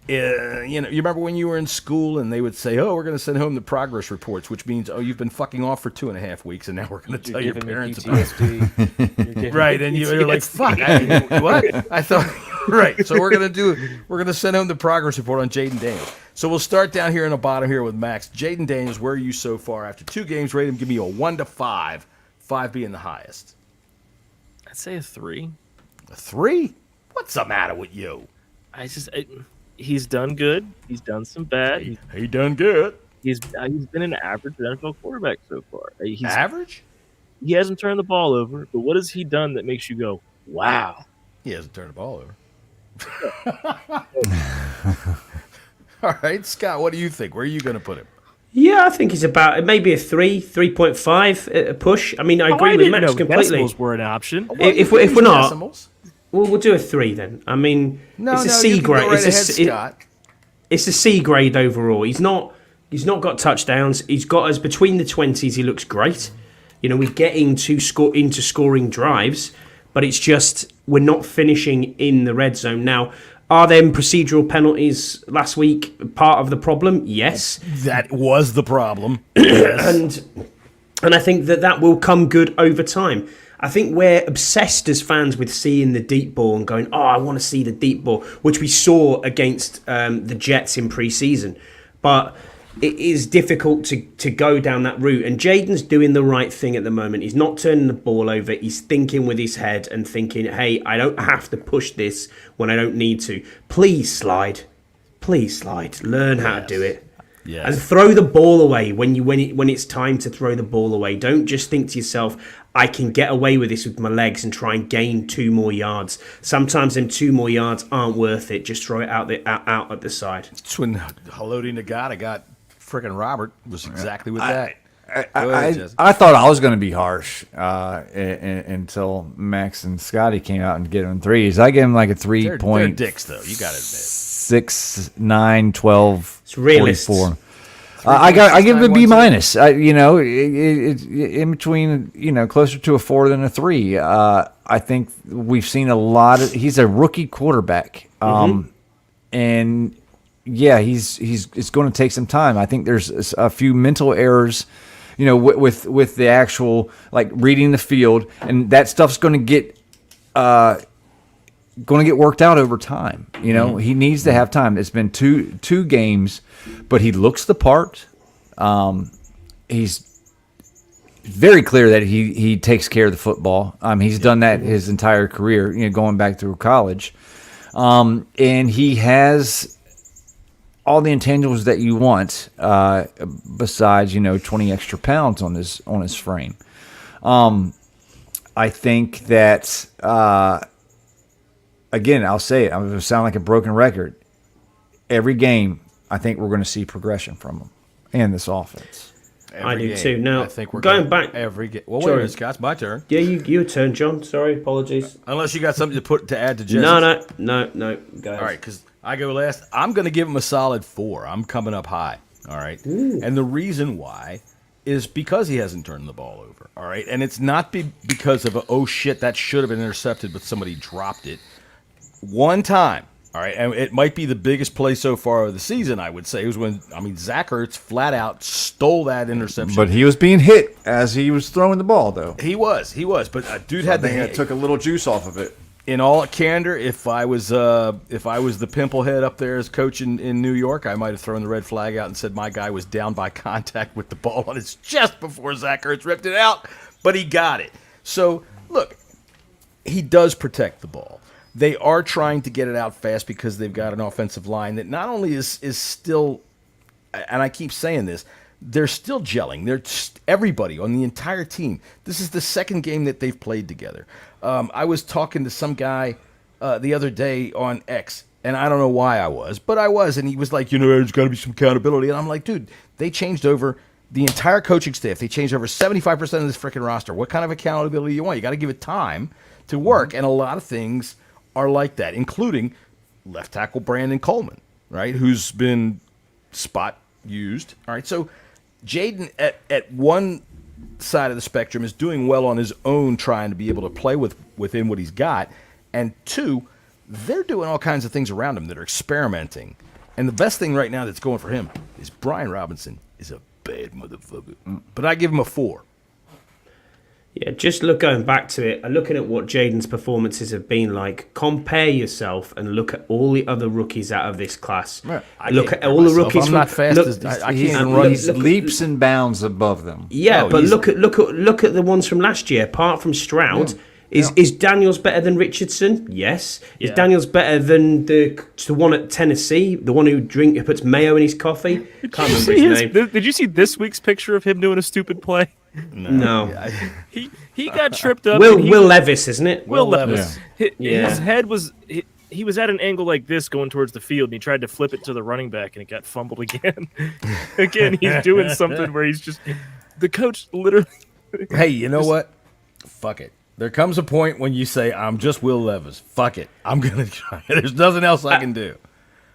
you remember when you were in school and they would say, we're going to send home the progress reports, which means, you've been fucking off for 2.5 weeks, and now we're going to tell your parents about it. Right, and you're like, fuck, what? I thought, right, so we're going to send home the progress report on Jaden Daniels. So we'll start down here in the bottom here with Max. Jaden Daniels, where are you so far? After 2 games, rate him, give me a 1 to 5, 5 being the highest. I'd say a 3. A 3? What's the matter with you? He's done good. He's done some bad. He done good. He's been an average NFL quarterback so far. He's average? He hasn't turned the ball over, but what has he done that makes you go, wow? He hasn't turned the ball over. All right, Scott, what do you think? Where are you going to put him? Yeah, I think he's about maybe a 3.5 a push. I mean, I agree with Max completely. Decimals were an option. If we're not, we'll do a 3 then. I mean, it's a C grade. It's a C grade overall. He's not got touchdowns. He's got us between the 20s. He looks great. We're getting into scoring drives, but it's just we're not finishing in the red zone now. Are them procedural penalties last week part of the problem? Yes. That was the problem. Yes. And I think that will come good over time. I think we're obsessed as fans with seeing the deep ball and going, I want to see the deep ball, which we saw against the Jets in pre-season. But it is difficult to go down that route. And Jaden's doing the right thing at the moment. He's not turning the ball over. He's thinking with his head and thinking, hey, I don't have to push this when I don't need to. Please slide. Please slide. Learn how to do it. Yes. And throw the ball away when it's time to throw the ball away. Don't just think to yourself, I can get away with this with my legs and try and gain 2 more yards. Sometimes them 2 more yards aren't worth it. Just throw it out at the side. It's when Haloti Nagata got frickin' Robert was exactly with that. I thought I was going to be harsh until Max and Scotty came out and get him threes. I gave him like a 3 point. They're dicks, though. You got to admit. 6, 9, 12, It's realist. 44. I give it a B minus. In between, closer to a 4 than a 3. I think we've seen a lot of. He's a rookie quarterback, and yeah, it's going to take some time. I think there's a few mental errors, with the actual like reading the field, and that stuff's going to get worked out over time. He needs to have time. It's been two games, but he looks the part. He's very clear that he takes care of the football. He's done that his entire career, going back through college. And he has all the intangibles that you want, besides 20 extra pounds on his frame. I think that again, I'll say it. I'm going to sound like a broken record. Every game, I think we're going to see progression from him and this offense. I do too. Now, I think we're going back every game. Well, wait Sorry. a minute, Scott. It's my turn. Yeah, your turn, John. Sorry, apologies. Unless you got something to add to Jesse. No. Go ahead. All right, because I go last. I'm going to give him a solid 4. I'm coming up high. All right. Ooh. And the reason why is because he hasn't turned the ball over. All right. And it's not because of oh shit, that should have been intercepted, but somebody dropped it. One time. All right, and it might be the biggest play so far of the season, I would say. It was when, Zach Ertz flat out stole that interception. But he was being hit as he was throwing the ball, though. He was. But dude had it took a little juice off of it. In all candor, if I was the pimple head up there as coach in New York, I might have thrown the red flag out and said my guy was down by contact with the ball on his chest before Zach Ertz ripped it out, but he got it. So, look, he does protect the ball. They are trying to get it out fast because they've got an offensive line that not only is still, and I keep saying this, they're still gelling. Everybody on the entire team. This is the second game that they've played together. I was talking to some guy the other day on X, and I don't know why I was, and he was like, there's got to be some accountability. And I'm like, dude, they changed over the entire coaching staff. They changed over 75% of this freaking roster. What kind of accountability you want? You got to give it time to work, and a lot of things are like that, including left tackle Brandon Coleman, right, who's been spot used. All right, so Jaden at one side of the spectrum is doing well on his own, trying to be able to play within what he's got, and 2, they're doing all kinds of things around him that are experimenting. And the best thing right now that's going for him is Brian Robinson is a bad motherfucker. But I give him a 4. Yeah, just going back to it, looking at what Jaden's performances have been like, compare yourself and look at all the other rookies out of this class. Right. Look at all the rookies. I'm not fast as I can't even run. He's leaps and bounds above them. Yeah, but look at the ones from last year. Apart from Stroud, is Daniels better than Richardson? Yes. Is Daniels better than the one at Tennessee, the one who puts mayo in his coffee? Can't remember his name. Did you see this week's picture of him doing a stupid play? No. He got tripped up. Will Levis, isn't it? Will Levis. Yeah. His head was he was at an angle like this going towards the field, and he tried to flip it to the running back, and it got fumbled again. Again, he's doing something where he's just the coach literally. Hey, you know what? Fuck it. There comes a point when you say, I'm just Will Levis. Fuck it. I'm going to try. There's nothing else I can do.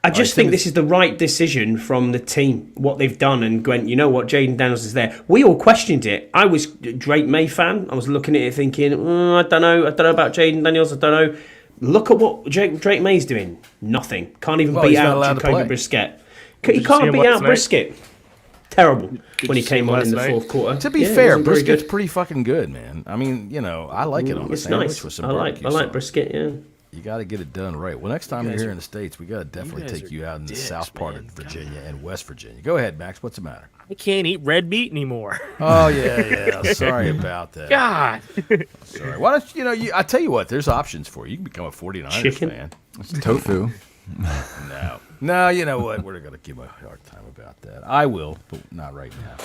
I just think this is the right decision from the team, what they've done, and Gwent, you know what, Jaden Daniels is there. We all questioned it. I was a Drake May fan. I was looking at it thinking, I don't know about Jaden Daniels. I don't know. Look at what Drake May's doing. Nothing. Can't even beat out Jacoby Brissett. He can't beat out Brisket. terrible when he you came see on last in the night? fourth quarter. To be Yeah, he fair, wasn't very brisket's good. pretty fucking good, man. I mean, I like it on a It's sandwich nice. with some I barbecue like sauce. brisket. Yeah. You got to get it done right. Well, next time you're guys here are- in the States, we got to definitely guys take are you out in the dicks, south part man. of Virginia and West Virginia. Go ahead, Max. What's the matter? I can't eat red meat anymore. Oh yeah. Sorry about that. God. Sorry. Why don't I tell you what? There's options for you. You can become a 49ers Chicken? fan. It's tofu. No. You know what? We're gonna give a hard time about that. I will, but not right now.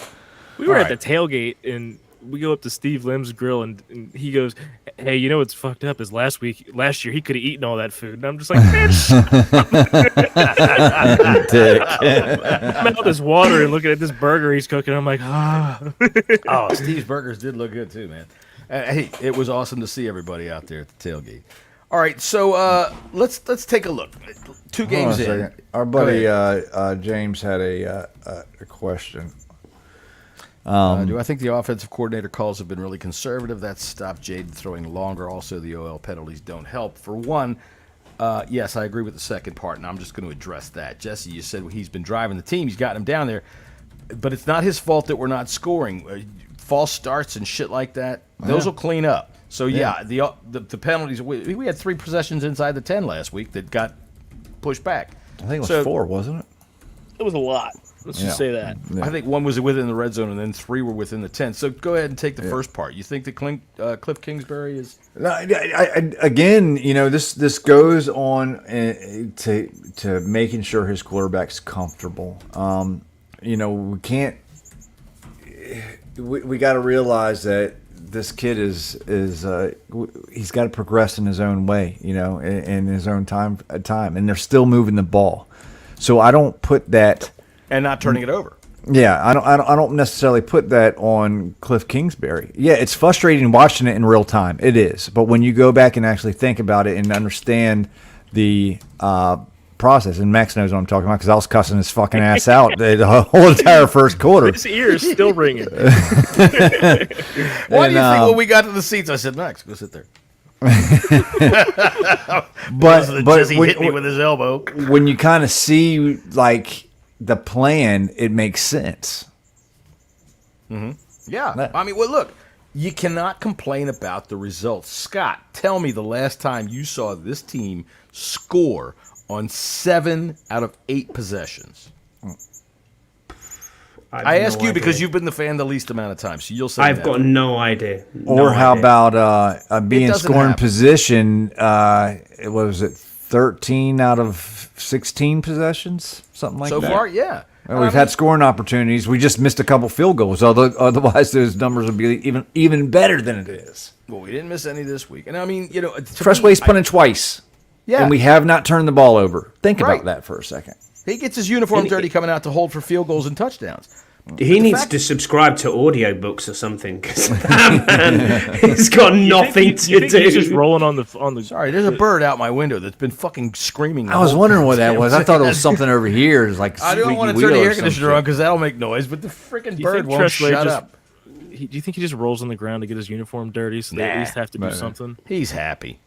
We were All at the tailgate, and we go up to Steve Lim's grill, and he goes, "Hey, you know what's fucked up is last year he could have eaten all that food." And I'm just like, "Man, I'm out this water and looking at this burger he's cooking. I'm like, ah." Oh, Steve's Burgers did look good too, man. Hey, it was awesome to see everybody out there at the tailgate. All right, so let's take a look. 2 Hold on games a in. second. Our buddy James had a question. Do I think the offensive coordinator calls have been really conservative? That's stopped Jaden throwing longer. Also, the OL penalties don't help. For one, yes, I agree with the second part, and I'm just going to address that. Jesse, you said he's been driving the team. He's gotten him down there. But it's not his fault that we're not scoring. False starts and shit like that, those will clean up. So, yeah, the penalties, we had 3 possessions inside the 10 last week that got pushed back. I think it was 4, wasn't it? It was a lot. Let's just say that. I think 1 was within the red zone, and then 3 were within the 10. So go ahead and take the first part. You think that Cliff Kingsbury is? No, again, this goes on to making sure his quarterback's comfortable. We can't. We got to realize that this kid is he's got to progress in his own way, in his own time, and they're still moving the ball. So I don't put that. And not turning it over. Yeah, I don't necessarily put that on Cliff Kingsbury. Yeah, it's frustrating watching it in real time. It is, but when you go back and actually think about it and understand the process, and Max knows what I'm talking about because I was cussing his fucking ass out the whole entire first quarter. His ear is still ringing. Why do you think when we got to the seats, I said, Max, go sit there. But Jesse hit me with his elbow. When you kind of see like the plan, it makes sense. Yeah. I mean, well, look, you cannot complain about the results. Scott, tell me the last time you saw this team score on 7 out of 8 possessions. I ask you because you've been the fan the least amount of time, so you'll say I've that. got no idea. Or how about being doesn't scoring happen. position? What was it? 13 out of 16 possessions, something like so that. far, yeah. Well, we've had scoring opportunities. We just missed a couple field goals. Otherwise, those numbers would be even better than it is. Well, we didn't miss any this week. And I mean, Freshway's punted twice. Yeah. And we have not turned the ball over. Think Right. about that for a second. He gets his uniform dirty coming out to hold for field goals and touchdowns. He needs to subscribe to audiobooks or something because that man, he's got nothing to you think do. He's just rolling on the. Sorry, there's a bird out my window that's been fucking screaming. I was wondering what that was. I thought it was something over here. It's like I don't squeaky want to wheel turn the or air some conditioner shit. on because that'll make noise, but the freaking bird won't shut up. Do you think he just rolls on the ground to get his uniform dirty so they at least have to do something? He's happy.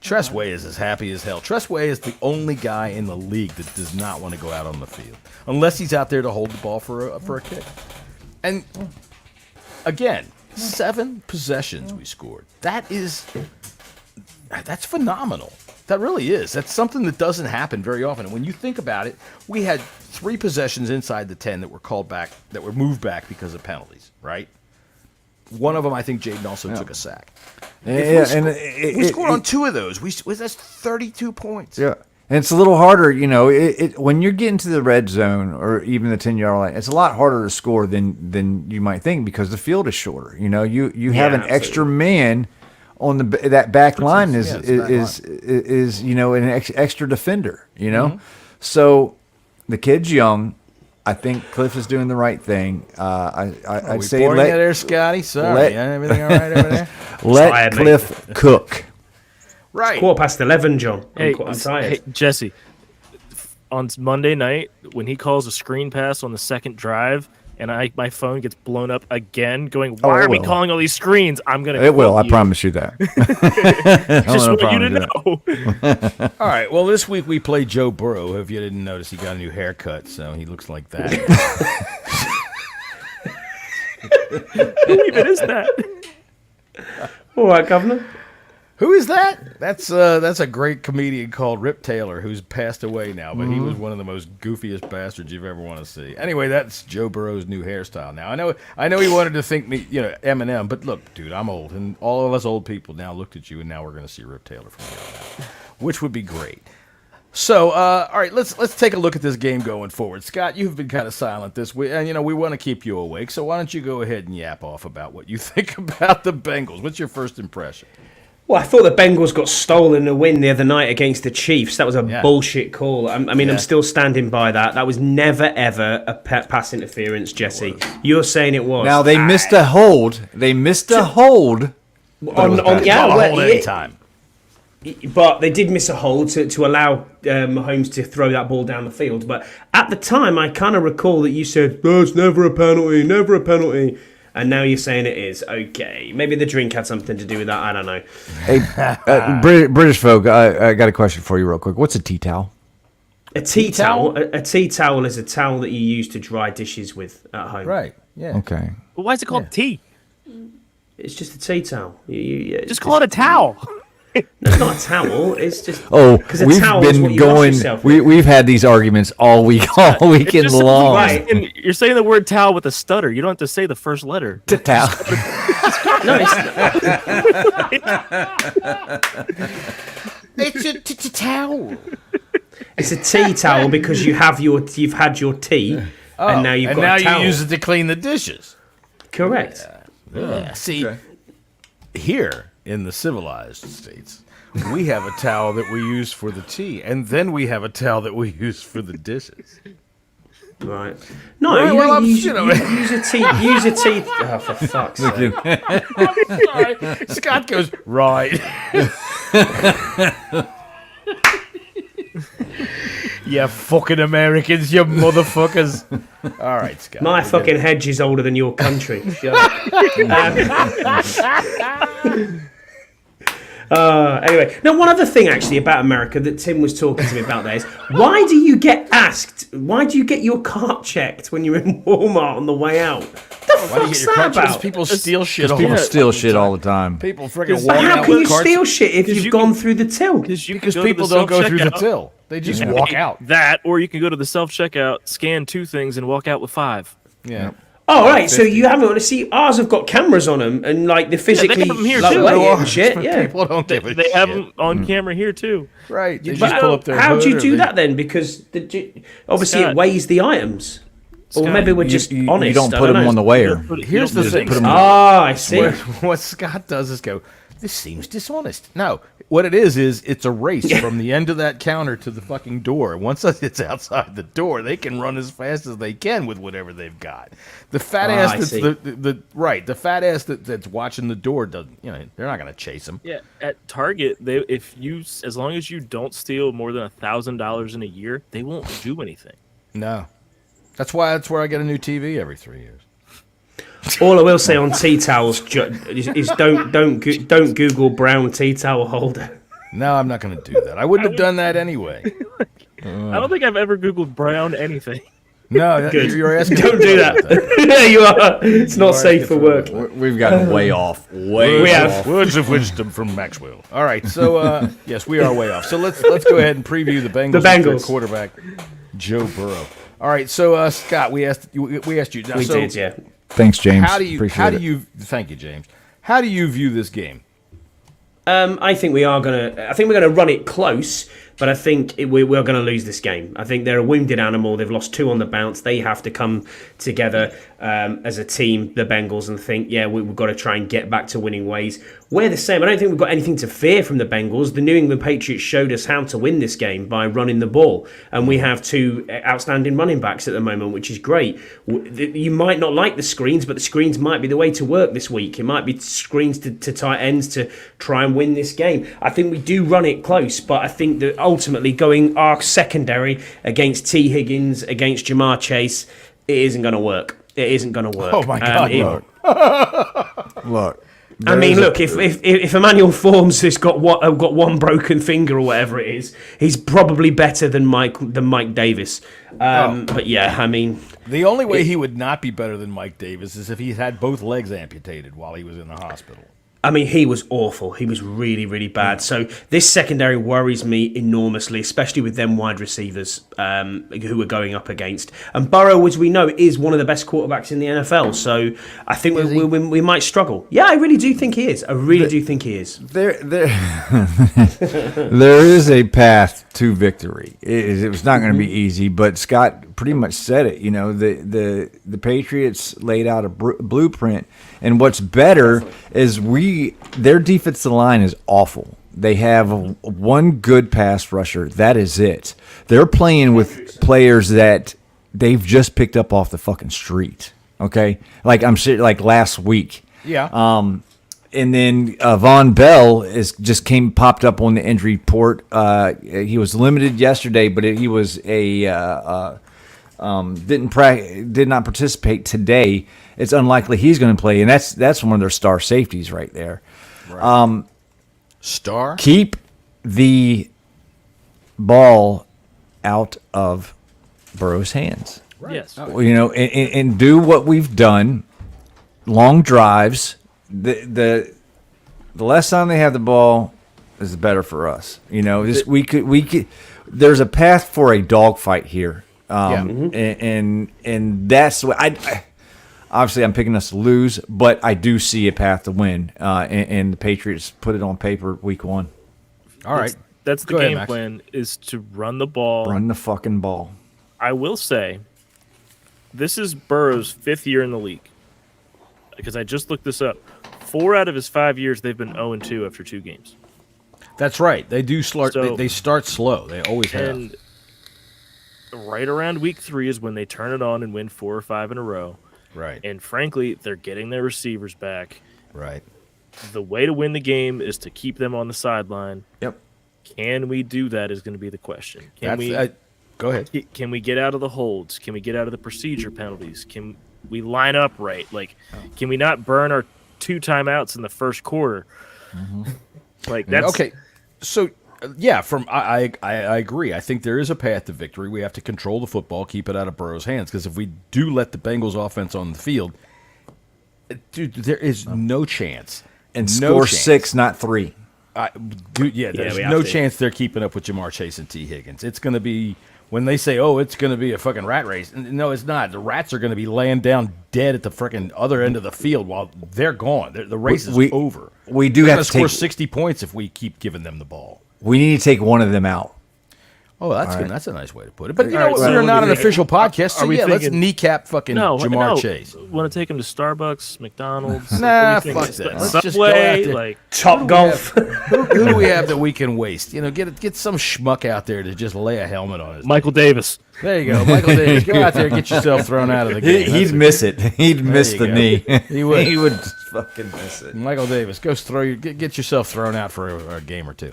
Tressway is as happy as hell. Tressway is the only guy in the league that does not want to go out on the field unless he's out there to hold the ball for a kick. And again, 7 possessions we scored. That's phenomenal. That really is. That's something that doesn't happen very often. And when you think about it, we had 3 possessions inside the 10 that were called back, that were moved back because of penalties, right? One of them, I think Jaden also took a sack. We scored on 2 of those. That's 32 points. Yeah. And it's a little harder, when you're getting to the red zone or even the 10-yard line, it's a lot harder to score than you might think because the field is shorter. You have an extra man on that back line is an extra defender, Mm-hmm. So the kid's young. I think Cliff is doing the right thing. I'd say pouring it there, Scotty. Sorry, everything all right over there? let Tired, mate. Cliff cook. Right. 11:15, John. Hey, I'm tired. hey, Jesse, on Monday night, when he calls a screen pass on the second drive, and my phone gets blown up again, going, why are we calling all these screens? I'm going to It will. I promise you that. Just want you to know. All right. Well, this week we played Joe Burrow. If you didn't notice, he got a new haircut, so he looks like that. Who even is that? All right, Governor. Who is that? That's a great comedian called Rip Taylor, who's passed away now, but he was one of the most goofiest bastards you've ever want to see. Anyway, that's Joe Burrow's new hairstyle. Now I know he wanted to think me, Eminem, but look, dude, I'm old, and all of us old people now looked at you, and now we're going to see Rip Taylor from here on out, which would be great. So, all right, let's take a look at this game going forward. Scott, you've been kind of silent this week, and we want to keep you awake. So why don't you go ahead and yap off about what you think about the Bengals? What's your first impression? Well, I thought the Bengals got stolen a win the other night against the Chiefs. That was a bullshit call. I'm still standing by that. That was never, ever a pass interference, Jesse. You're saying it was. Now, they missed a hold. Anytime. But they did miss a hold to allow Mahomes to throw that ball down the field. But at the time, I kind of recall that you said, it's never a penalty, never a penalty. And now you're saying it is. Okay. Maybe the drink had something to do with that. I don't know. Hey, British folk, I got a question for you real quick. What's a tea towel? A tea towel? A tea towel is a towel that you use to dry dishes with at home. Right. Yeah. Okay. But why is it called tea? It's just a tea towel. Just call it a towel. No, it's not a towel. It's just we've been going. We've had these arguments all weekend long. Right. And you're saying the word towel with a stutter. You don't have to say the first letter. Towel. No, It's a towel. it's a tea towel because you've had your tea, and now you've got a towel. You use it to clean the dishes. Correct. Yeah. See, here in the civilized states, we have a towel that we use for the tea, and then we have a towel that we use for the dishes. Right. No, Right, you well, don't I'm- use, you know- use a tea. Use a tea. Oh, for fuck's sake! Sorry. Scott goes, right. You fucking Americans, you motherfuckers. All right, Scott. My fucking hedge is older than your country. Shut up. Anyway, now one other thing actually about America that Tim was talking to me about there is why do you get your cart checked when you're in Walmart on the way out? What the fuck's that about? People steal shit all People the steal shit all the time. People freaking But walk how out can you with carts. steal shit if you've gone through the till? Because people don't go through the till. They just walk out. That, or you can go to the self-checkout, scan 2 things, and walk out with 5. Yeah. Oh, right. So you haven't want to see ours have got cameras on them and like they're physically have 'em here, like, too. weighing and shit. Yeah. People don't give a They shit. have them on camera here, too. Right. They But just pull up their how do you hood do or that then? Because obviously it Scott. weighs the items. Or Scott, maybe we're just honest. You don't I put them know. on the weigher. Here's the thing. Ah, I see. What Scott does is go, this seems dishonest. No, what it is it's a race from the end of that counter to the fucking door. Once it's outside the door, they can run as fast as they can with whatever they've got. The fat ass I that's see. the fat ass that's watching the door doesn't. They're not going to chase him. Yeah, at Target, as long as you don't steal more than $1,000 in a year, they won't do anything. No, that's where I get a new TV every 3 years. All I will say on tea towels is don't Google brown tea towel holder. No, I'm not going to do that. I wouldn't have done that anyway. I don't think I've ever Googled brown anything. No, you're asking. Don't do that. Yeah, you are. It's not safe for work. We've gotten way off. We have. Words of wisdom from Maxwell. All right, so yes, we are way off. So let's go ahead and preview the Bengals. The Bengals. With their quarterback Joe Burrow. All right, so Scott, we asked you. Now, We did, yeah. Thanks, James. Thank you, James. How do you view this game? I think we're gonna run it close, but I think we're going to lose this game. I think they're a wounded animal. They've lost 2 on the bounce. They have to come together as a team, the Bengals, and think, we've got to try and get back to winning ways. We're the same. I don't think we've got anything to fear from the Bengals. The New England Patriots showed us how to win this game by running the ball, and we have 2 outstanding running backs at the moment, which is great. You might not like the screens, but the screens might be the way to work this week. It might be screens to tight ends to try and win this game. I think we do run it close, but I think that ultimately going our secondary against T. Higgins, against Jamar Chase, it isn't going to work. It isn't going to work. Oh my God! Look. I mean, look, if Emmanuel Forms has got one broken finger or whatever it is, he's probably better than Mike Davis. But yeah, I mean, The only way he would not be better than Mike Davis is if he had both legs amputated while he was in the hospital. I mean, he was awful. He was really, really bad. So this secondary worries me enormously, especially with them wide receivers who we're going up against. And Burrow, as we know, is one of the best quarterbacks in the NFL. So I think we might struggle. Yeah, I really do think he is. I really do think he is. There is a path to victory. It was not going to be easy, but Scott pretty much said it. You know, the Patriots laid out a blueprint, and what's better is their defensive line is awful. They have one good pass rusher. That is it. They're playing with players that they've just picked up off the fucking street. Okay, like like last week. Yeah. And then Von Bell popped up on the injury report. He was limited yesterday, but he was did not participate today. It's unlikely he's going to play, and that's one of their star safeties right there. Right. Star? Keep the ball out of Burrow's hands. Right. Yes. You know, and do what we've done. Long drives. The less time they have the ball is better for us. You know, we could. There's a path for a dogfight here. And that's what obviously I'm picking us to lose, but I do see a path to win. And the Patriots put it on paper week 1. All right. That's the game plan, is to run the ball. Run the fucking ball. I will say, this is Burrow's 5th year in the league. Because I just looked this up. 4 out of his 5 years, they've been 0-2 after 2 games. That's right. They do start. They start slow. They always have. And right around week 3 is when they turn it on and win 4 or 5 in a row. Right. And frankly, they're getting their receivers back. Right. The way to win the game is to keep them on the sideline. Yep. Can we do that is going to be the question. Go ahead. Can we get out of the holds? Can we get out of the procedure penalties? Can we line up right? Like, can we not burn our 2 timeouts in the first quarter? Mm-hmm. Like, that's okay. So yeah, I agree. I think there is a path to victory. We have to control the football, keep it out of Burrow's hands, because if we do let the Bengals offense on the field, dude, there is no chance. And score 6, not 3. There's no chance they're keeping up with Jamar Chase and T. Higgins. It's going to be, when they say, oh, it's going to be a fucking rat race. No, it's not. The rats are going to be laying down dead at the freaking other end of the field while they're gone. The race is over. We do have to score 60 points if we keep giving them the ball. We need to take one of them out. Oh, that's good. That's a nice way to put it. But you know what? We're not an official podcast, so let's kneecap fucking Jamar Chase. Want to take him to Starbucks, McDonald's? Nah, fuck that. Let's just go Subway, out there. like Top Golf. Who do we have that we can waste? You know, get some schmuck out there to just lay a helmet on his. Michael Davis. There you go, Michael Davis. Go out there and get yourself thrown out of the game. He'd miss it. He'd miss the knee. He would. He would fucking miss it. Michael Davis, go get yourself thrown out for a game or two.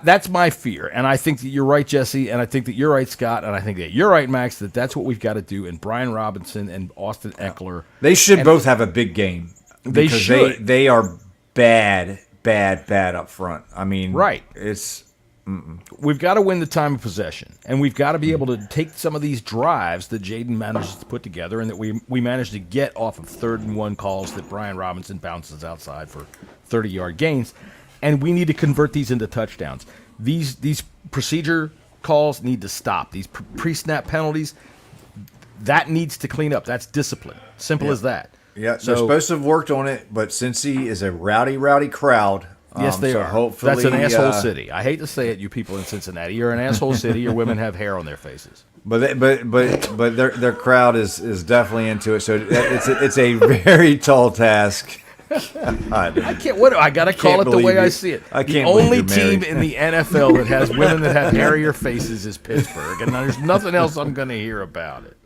That's my fear, and I think that you're right, Jesse, and I think that you're right, Scott, and I think that you're right, Max, that's what we've got to do. And Brian Robinson and Austin Eckler. They should both have a big game. They should. They are bad up front. I mean, right. We've got to win the time of possession, and we've got to be able to take some of these drives that Jaden manages to put together and that we manage to get off of 3rd and 1 calls that Brian Robinson bounces outside for 30-yard gains. And we need to convert these into touchdowns. These procedure calls need to stop. These pre-snap penalties, that needs to clean up. That's discipline. Simple as that. Yeah, so, they're supposed to have worked on it, but Cincy is a rowdy crowd. Yes, they are. Hopefully, that's an asshole city. I hate to say it, you people in Cincinnati. You're an asshole city. Your women have hair on their faces. But their crowd is definitely into it. So it's a very tall task. I can't. What I gotta call it the way I see it. I can't. The only team in the NFL that has women that have hairier faces is Pittsburgh, and there's nothing else I'm going to hear about it.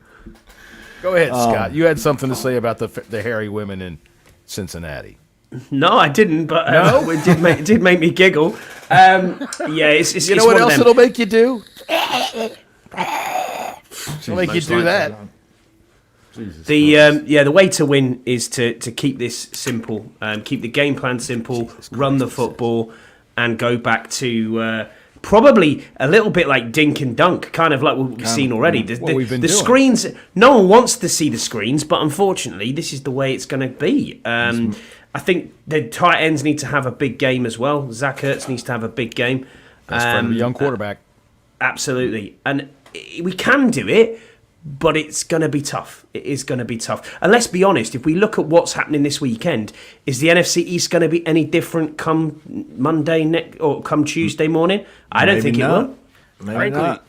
Go ahead, Scott. You had something to say about the hairy women in Cincinnati. No, I didn't, but it did make me giggle. It's you know what else it'll make you do? It'll make you do that. The way to win is to keep this simple, keep the game plan simple, run the football, and go back to probably a little bit like dink and dunk, kind of like what we've seen already. we've been the doing. screens, no one wants to see the screens, but unfortunately, this is the way it's going to be. I think the tight ends need to have a big game as well. Zach Ertz needs to have a big game. Best friend of a young quarterback. Absolutely. And we can do it, but it's going to be tough. It is going to be tough. And let's be honest, if we look at what's happening this weekend, is the NFC East going to be any different come Monday or come Tuesday morning? I don't think it will. Maybe Frankly, not.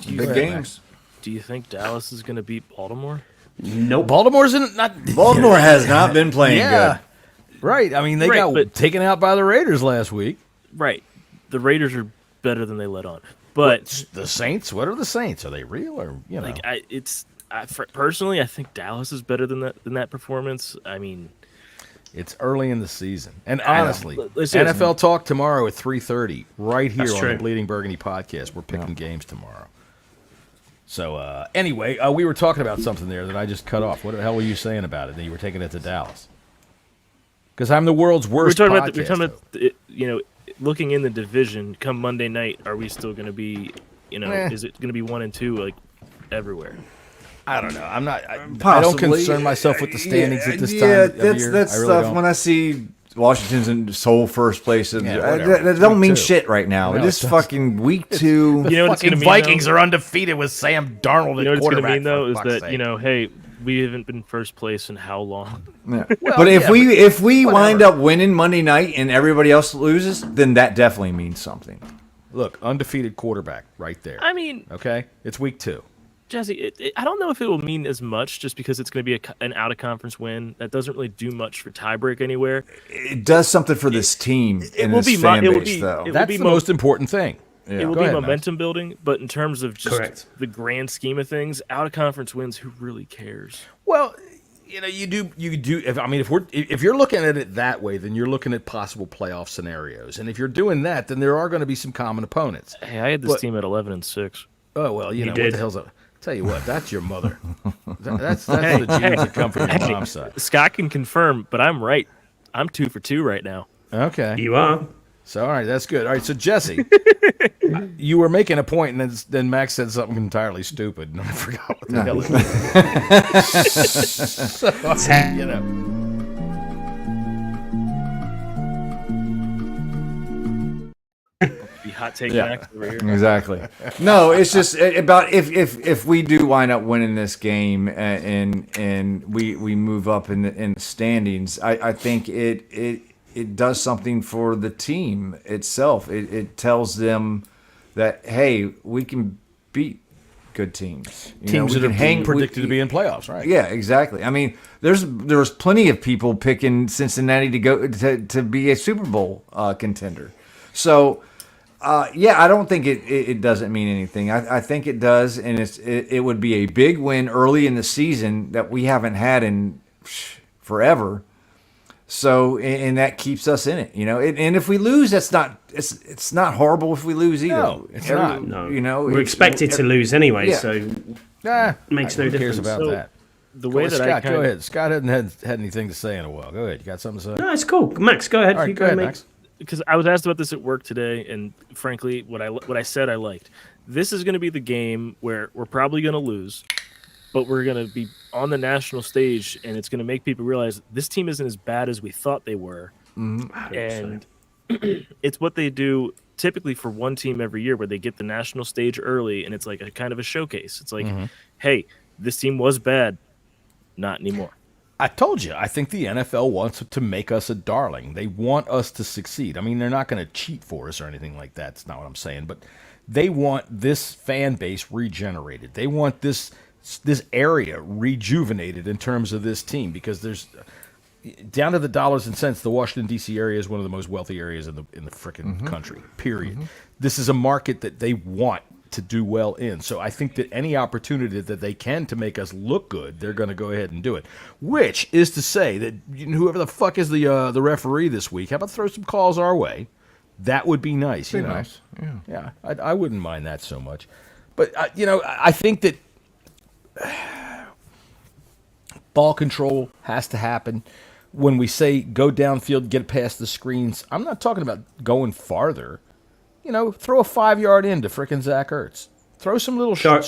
Big games. Do you think Dallas is going to beat Baltimore? Nope. Baltimore's not. Baltimore has not been playing Yeah. Right. I mean, they got but- taken out by the Raiders last week. Right. The Raiders are better than they let on. But The Saints? What are the Saints? Are they real or personally, I think Dallas is better than that performance. I mean, It's early in the season. And honestly, Let's do this. NFL Talk tomorrow at 3:30 right here That's on true. the Bleeding Burgundy podcast. We're picking games tomorrow. So anyway, we were talking about something there that I just cut off. What the hell were you saying about it? That you were taking it to Dallas? Because I'm the world's worst we're podcast. talking about looking in the division come Monday night. Are we still going to be, is it going to be 1 and 2 like everywhere? I don't know. I'm not. I don't Possibly. concern myself with the standings at this time. Yeah, of that's year. that's I really stuff. don't. When I see Washington's in sole first place, whatever. that don't Week mean 2. shit right now. No, it is it doesn't. fucking week 2. You know what it's Fucking going to mean? Vikings are undefeated with Sam Darnold You know at what it's going to quarterback. mean though for is fuck's that sake. hey, we haven't been first place in how long? Yeah. Well, but yeah, if we whatever. wind up winning Monday night and everybody else loses, then that definitely means something. Look, undefeated quarterback right there. I mean, Okay, it's week 2. Jesse, I don't know if it will mean as much just because it's going to be an out-of-conference win. That doesn't really do much for tiebreak anywhere. It does something for this team and will this be fan it will base, be- though. it will That's be the most important thing. It will Go be ahead, Max. momentum building, but in terms of just Correct. the grand scheme of things, out-of-conference wins, who really cares? Well, you do. If you're looking at it that way, then you're looking at possible playoff scenarios. And if you're doing that, then there are going to be some common opponents. Hey, I had this But- team at 11-6. Oh well, you know what did. the hell's up? Tell you what, that's your mother. That's the genes that come from your mom's side. Scott can confirm, but I'm right. I'm 2 for 2 right now. Okay. You are. So all right, that's good. All right, so Jesse, you were making a point, and then Max said something entirely stupid, and I forgot what the hell it was. So, you know. Be hot take Yeah. Max over here. Exactly. No, it's just about if we do wind up winning this game and we move up in the standings, I think it does something for the team itself. It tells them that hey, we can beat good teams. You know, Teams we that can are predicted to be in playoffs, right? Yeah, exactly. I mean, there's plenty of people picking Cincinnati to go to be a Super Bowl contender. So, I don't think it doesn't mean anything. I think it does, and it would be a big win early in the season that we haven't had in forever. So, and that keeps us in it, you know. And if we lose, it's not horrible if we lose either. No, it's not. No, You know, we're expected to lose anyway, Yeah. so makes no Who cares difference. about So, that? The Go way ahead, that Scott, I go ahead. Scott hadn't had anything to say in a while. Go ahead. You got something to say? No, it's cool. Max, go ahead. All right, You go ahead, mate. Max. because I was asked about this at work today, and frankly, what I said I liked. This is going to be the game where we're probably going to lose, but we're going to be on the national stage, and it's going to make people realize this team isn't as bad as we thought they were. And it's what they do typically for one team every year, where they get the national stage early, and it's like a kind of a showcase. It's like, hey, this team was bad, not anymore. I told you, I think the NFL wants to make us a darling. They want us to succeed. I mean, they're not going to cheat for us or anything like that. That's not what I'm saying. But they want this fan base regenerated. They want this area rejuvenated in terms of this team, because there's down to the dollars and cents. The Washington D.C. area is one of the most wealthy areas in the frickin' country. Period. This is a market that they want to do well in. So I think that any opportunity that they can to make us look good, they're going to go ahead and do it. Which is to say that whoever the fuck is the referee this week, how about throw some calls our way? That would be nice. Be you know? nice. Yeah. I wouldn't mind that so much. But I think that ball control has to happen. When we say go downfield, get past the screens, I'm not talking about going farther. throw a 5-yard into frickin' Zach Ertz. Throw some little short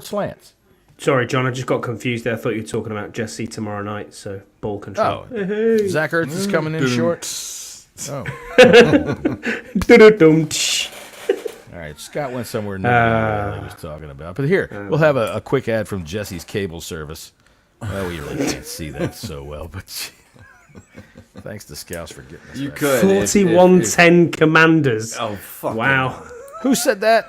slants. Sorry, John, I just got confused there. I thought you were talking about Jesse tomorrow night, so ball control. Oh, hey. Zach Ertz is coming in short. Oh. All right, Scott went somewhere new what he was talking about. But here, we'll have a quick ad from Jesse's cable service. Well, we really can't see that so well, but thanks to Scouse for getting us You that. could. 4110 Commanders. Oh, fuck. Wow. Who said that?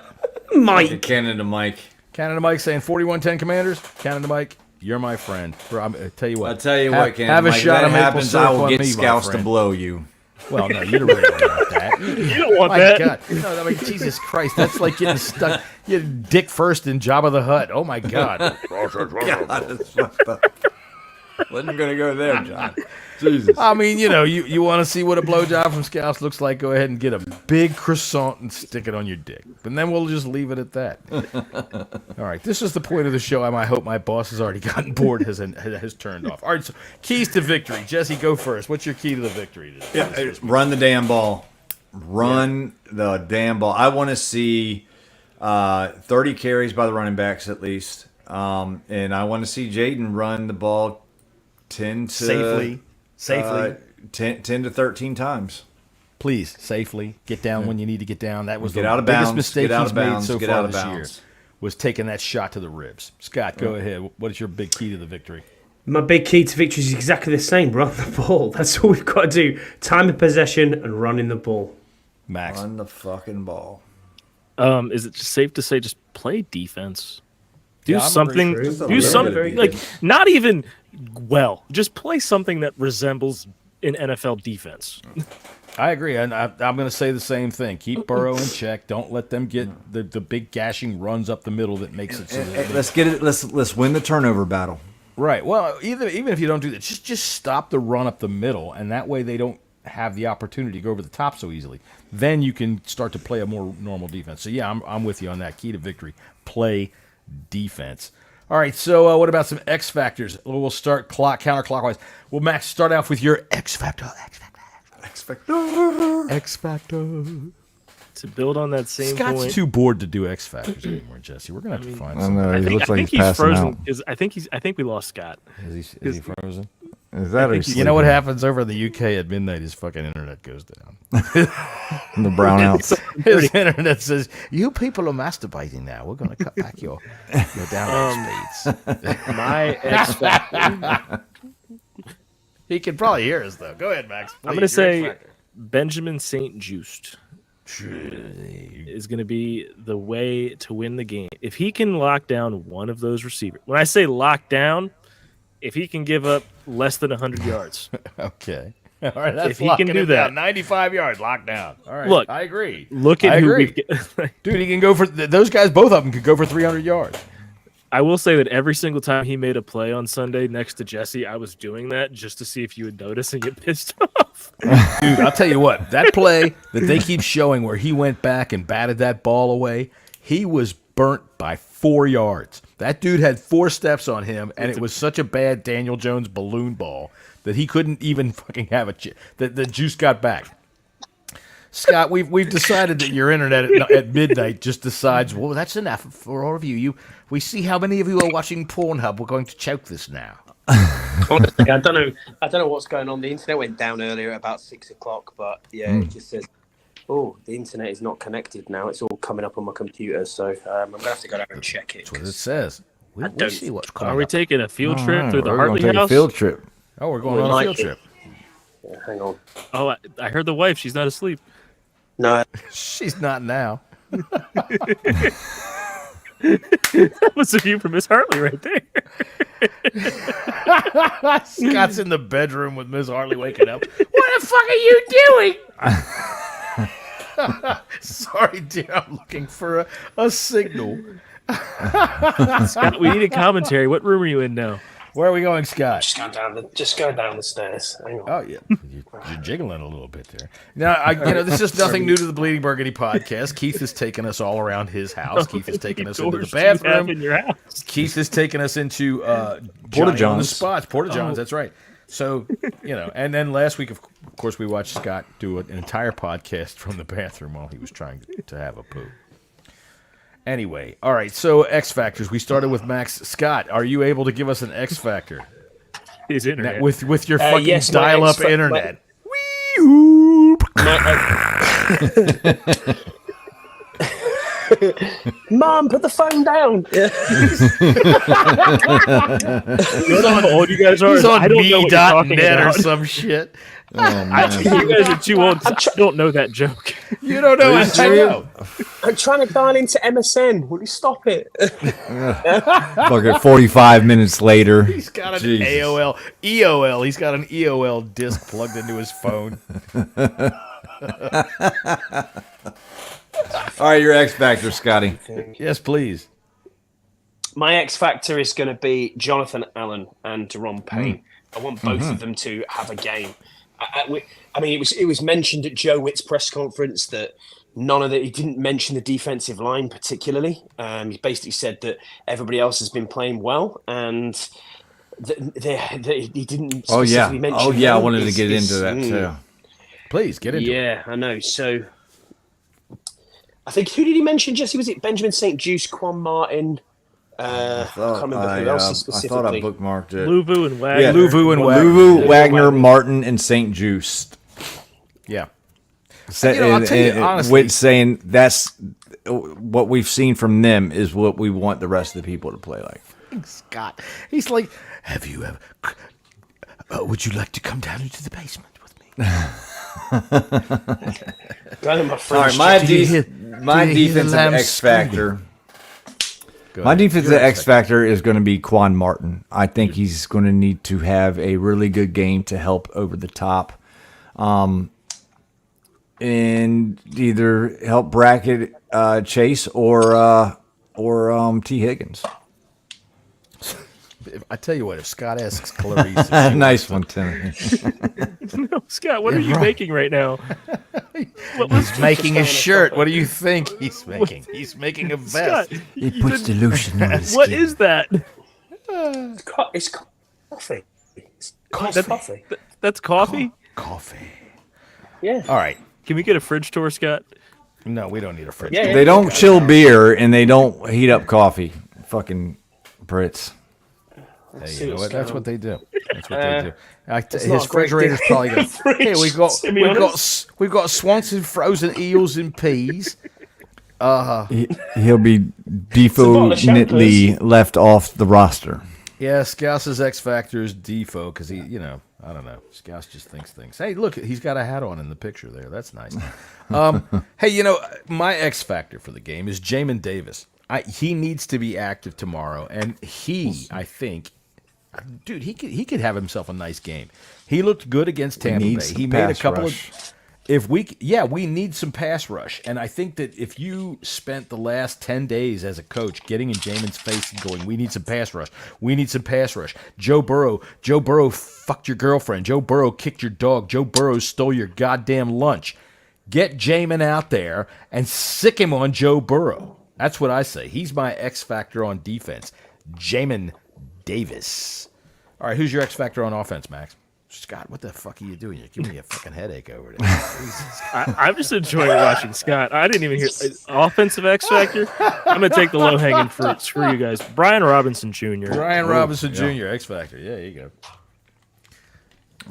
Mike. Canada Mike. Canada Mike saying 4110 Commanders. Canada Mike, you're my friend. Bro, I tell you what. I'll tell you what, Canada have a Mike. shot If of that maple happens, syrup I will on get me, my Scouts to friend. blow you. Well, no, you don't really want that. You don't want My that. God. No, I mean, Jesus Christ, that's like getting stuck. You had Dick first in Jabba the Hutt. Oh, my God. God, that's fucked up. Wasn't going to go there, John. Jesus. I mean, you want to see what a blowjob from Scouts looks like, go ahead and get a big croissant and stick it on your dick. And then we'll just leave it at that. All right, this is the point of the show. I hope my boss has already gotten bored, has turned off. All right, so keys to victory. Jesse, go first. What's your key to the victory? Run the damn ball. Run the damn ball. I want to see 30 carries by the running backs at least. And I want to see Jaden run the ball 10 to... Safely. 10 to 13 times. Please, safely. Get down when you need to get down. That was Get the out of biggest bounds. mistake Get out he's of made bounds. so Get far out of this year. bounds. Was taking that shot to the ribs. Scott, go ahead. What is your big key to the victory? My big key to victory is exactly the same. Run the ball. That's all we've got to do. Time of possession and running the ball. Max. Run the fucking ball. Is it just safe to say just play defense? Do Yeah, I'm something. agree. Just a Do little something bit of like defense. not even well. Just play something that resembles an NFL defense. I agree, and I'm going to say the same thing. Keep Burrow in check. Don't let them get the big gashing runs up the middle that makes it so that Let's get it. Let's win the turnover battle. right. Well, even if you don't do that, just stop the run up the middle, and that way they don't have the opportunity to go over the top so easily. Then you can start to play a more normal defense. So yeah, I'm with you on that. Key to victory: play defense. All right, so what about some X factors? We'll start counterclockwise. Well, Max, start off with your X factor. X factor. To build on that same Scott's point, too bored to do X factors anymore, Jesse. We're gonna have to find something. He looks like he's passing frozen. out. I think we lost Scott. Is he frozen? Is that or You know what happens over in the UK at midnight? His fucking internet goes down. The brownouts. His internet says, "You people are masturbating now. We're going to cut back your download speeds." My X factor. He can probably hear us though. Go ahead, Max. I'm going to say Benjamin St. Just is going to be the way to win the game. If he can lock down one of those receivers, when I say lock down, if he can give up less than 100 yards. Okay. All right. That's If he can do that. 95 yards, lockdown. All right. Look, I agree. Look at I who agree. we've Dude, he can go for those guys. Both of them could go for 300 yards. I will say that every single time he made a play on Sunday next to Jesse, I was doing that just to see if you would notice and get pissed off. Dude, I'll tell you what. That play that they keep showing where he went back and batted that ball away, he was burnt by 4 yards. That dude had 4 steps on him, and it was such a bad Daniel Jones balloon ball that he couldn't even fucking have a the juice got back. Scott, we've decided that your internet at midnight just decides, well, that's enough for all of you. We see how many of you are watching Pornhub. We're going to choke this now. Honestly, I don't know what's going on. The internet went down earlier at about 6 o'clock, but yeah, it just says, "Oh, the internet is not connected now." It's all coming up on my computer, so I'm gonna have to go down and check it. That's what it says. We don't- see what's coming Are we up. taking a field trip through the We're Hartley gonna take house? a field trip. Oh, we're going We on a might field be. trip. Yeah, hang on. Oh, I heard the wife. She's not asleep. No, She's not now. That was a view from Miss Hartley right there. Scott's in the bedroom with Miss Hartley waking up. What the fuck are you doing? Sorry, dear. I'm looking for a signal. Scott, we need a commentary. What room are you in now? Where are we going, Scott? just go down the stairs. Hang on. Oh, yeah. You're jiggling a little bit there. Now, this is nothing new to the Bleeding Burgundy podcast. Keith has taken us all around his house. Keith has taken us into the Doors do you have bathroom. in your house. Keith has taken us into Porta Johnny on the Johns. spots. Porta Johns, that's right. So, and then last week, of course, we watched Scott do an entire podcast from the bathroom while he was trying to have a poo. Anyway, all right, so X Factors. We started with Max. Scott, are you able to give us an X Factor? His internet. With your fucking yes, my dial-up X-Fa- internet. Mom, put the phone down. You know how old you guys are? He's on I don't know what you're talking me.net or about. some shit. You guys are too old. I don't know that joke. You don't know what I know. I'm trying to dial into MSN. Will you stop it? Fucking 45 minutes later. He's got an Jesus. EOL. He's got an EOL disc plugged into his phone. All right, your X Factor, Scotty. Yes, please. My X Factor is going to be Jonathan Allen and Deron Payne. I want both of them to have a game. I mean, it was mentioned at Joe Witt's press conference that he didn't mention the defensive line particularly. He basically said that everybody else has been playing well, and he didn't specifically mention. Oh yeah, I wanted to get into that too. Please get into it. Yeah, I know. So I think, who did he mention, Jesse? Was it Benjamin St. Juice, Quan Martin? I can't remember who else specifically. I thought I bookmarked it. Luvu and Wagner. Yeah, Luvu, Wagner, Martin, and St. Juice. Yeah. I'll tell you, honestly, Witt saying that's what we've seen from them is what we want the rest of the people to play like. Scott, he's like, have you ever? Would you like to come down into the basement with me? All right, my defensive X Factor. My defensive X Factor is going to be Quan Martin. I think he's going to need to have a really good game to help over the top, and either help bracket Chase or T. Higgins. I tell you what, if Scott asks Clarice, Nice one, Timothy. No, Scott, what are you making right now? he's making a shirt. What do you think he's making? He's making a vest. Scott, He puts dilution on his what skin. is that? It's coffee. It's coffee. That's coffee? Coffee. Yeah. All right. Can we get a fridge tour, Scott? No, we don't need a fridge. Yeah. They don't chill beer and they don't heat up coffee. Fucking Brits. Hey, you know what? That's what they do. That's what they do. not His a great refrigerator's probably going. Hey, we've got to be honest. we've got Swanson frozen eels and peas. He'll be definitely left off the roster. Yeah, Scous's X Factor is Defo because he, I don't know. Scouse just thinks things. Hey, look, he's got a hat on in the picture there. That's nice. Hey, my X Factor for the game is Jamin Davis. He needs to be active tomorrow, and I think, dude, he could have himself a nice game. He looked good against Tampa Bay. He made a couple of. We need some pass rush, and I think that if you spent the last 10 days as a coach getting in Jamin's face and going, we need some pass rush. We need some pass rush. Joe Burrow fucked your girlfriend. Joe Burrow kicked your dog. Joe Burrow stole your goddamn lunch. Get Jamin out there and sick him on Joe Burrow. That's what I say. He's my X Factor on defense. Jamin Davis. All right, who's your X Factor on offense, Max? Scott, what the fuck are you doing? You're giving me a fucking headache over there. I'm just enjoying watching Scott. I didn't even hear offensive X Factor. I'm going to take the low-hanging fruit. Screw you guys. Brian Robinson Jr. Brian Robinson Jr., X Factor. Yeah, there you go.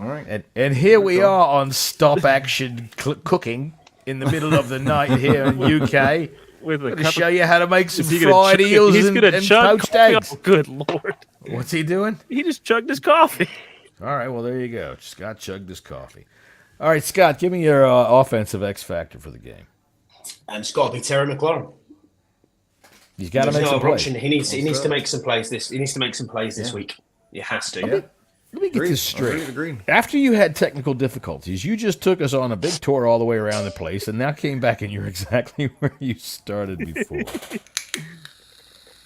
All right. And here we are on Stop Action Cooking in the middle of the night here in UK. With a To show you how to make some Is he fried gonna eels he's and gonna chug poached coffee? eggs. Oh, good Lord. What's he doing? He just chugged his coffee. All right, well, there you go. Scott chugged his coffee. All right, Scott, give me your offensive X Factor for the game. It's got to be Terry McLaurin. He's got to There's make no some other option. plays. He needs to make some plays this week. He has to. Let me get this straight. After you had technical difficulties, you just took us on a big tour all the way around the place, and now came back and you're exactly where you started before.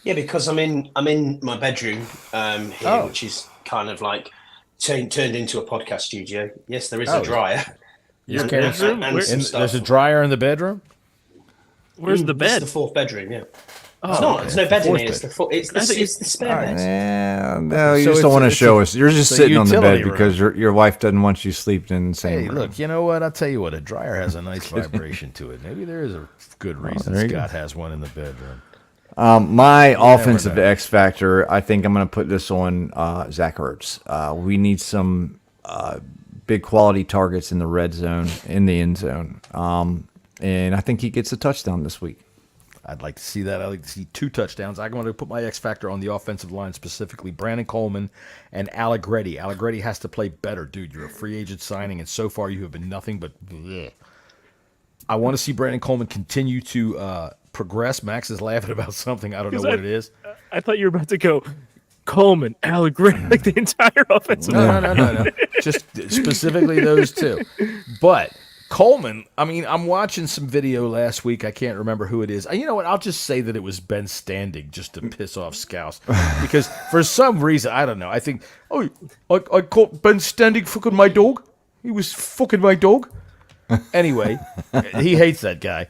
Yeah, because I'm in my bedroom here, which is kind of like turned into a podcast studio. Yes, there is a dryer. Your and some stuff. There's a dryer in the bedroom? Where's the This is bed? the fourth bedroom, yeah. It's not. There's no bed in Fourth it. It's bed. It's the spare bed. No, you So just don't want to it's show us. You're just a sitting on the utility bed because your wife doesn't want you sleeping in the same Hey, room. look, you know what? I'll tell you what. A dryer has a nice vibration to it. Maybe there is a good reason there you Scott has one in the bedroom. My offensive know. X factor, I think I'm going to put this on Zach Ertz. We need some big quality targets in the red zone, in the end zone. And I think he gets a touchdown this week. I'd like to see that. I'd like to see 2 touchdowns. I'm going to put my X factor on the offensive line, specifically Brandon Coleman and Allegretti. Allegretti has to play better, dude. You're a free agent signing, and so far you have been nothing but bleh. I want to see Brandon Coleman continue to progress. Max is laughing about something. I don't know what it is. I thought you were about to go Coleman, Allegretti, like the entire offensive line. No. Just specifically those 2. But Coleman, I mean, I'm watching some video last week. I can't remember who it is. You know what? I'll just say that it was Ben Standing just to piss off Scouse. Because for some reason, I don't know. I think, I caught Ben Standing fucking my dog. He was fucking my dog. Anyway, he hates that guy.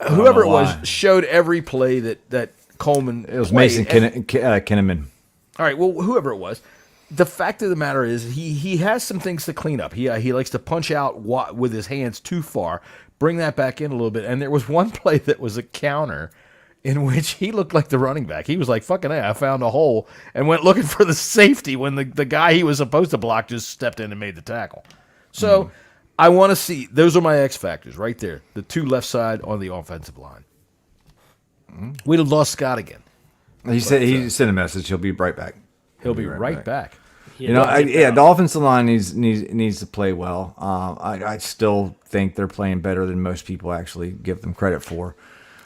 Whoever it was showed every play that Coleman It was played. Mason Kinnaman. All right, well, whoever it was, the fact of the matter is he has some things to clean up. He likes to punch out with his hands too far, bring that back in a little bit. And there was one play that was a counter in which he looked like the running back. He was like, fucking A, I found a hole, and went looking for the safety when the guy he was supposed to block just stepped in and made the tackle. So I want to see, those are my X factors right there, the 2 left side on the offensive line. We'd have lost Scott again. He sent a message. He'll be right back. He'll be right back. You know, the offensive line needs to play well. I still think they're playing better than most people actually give them credit for.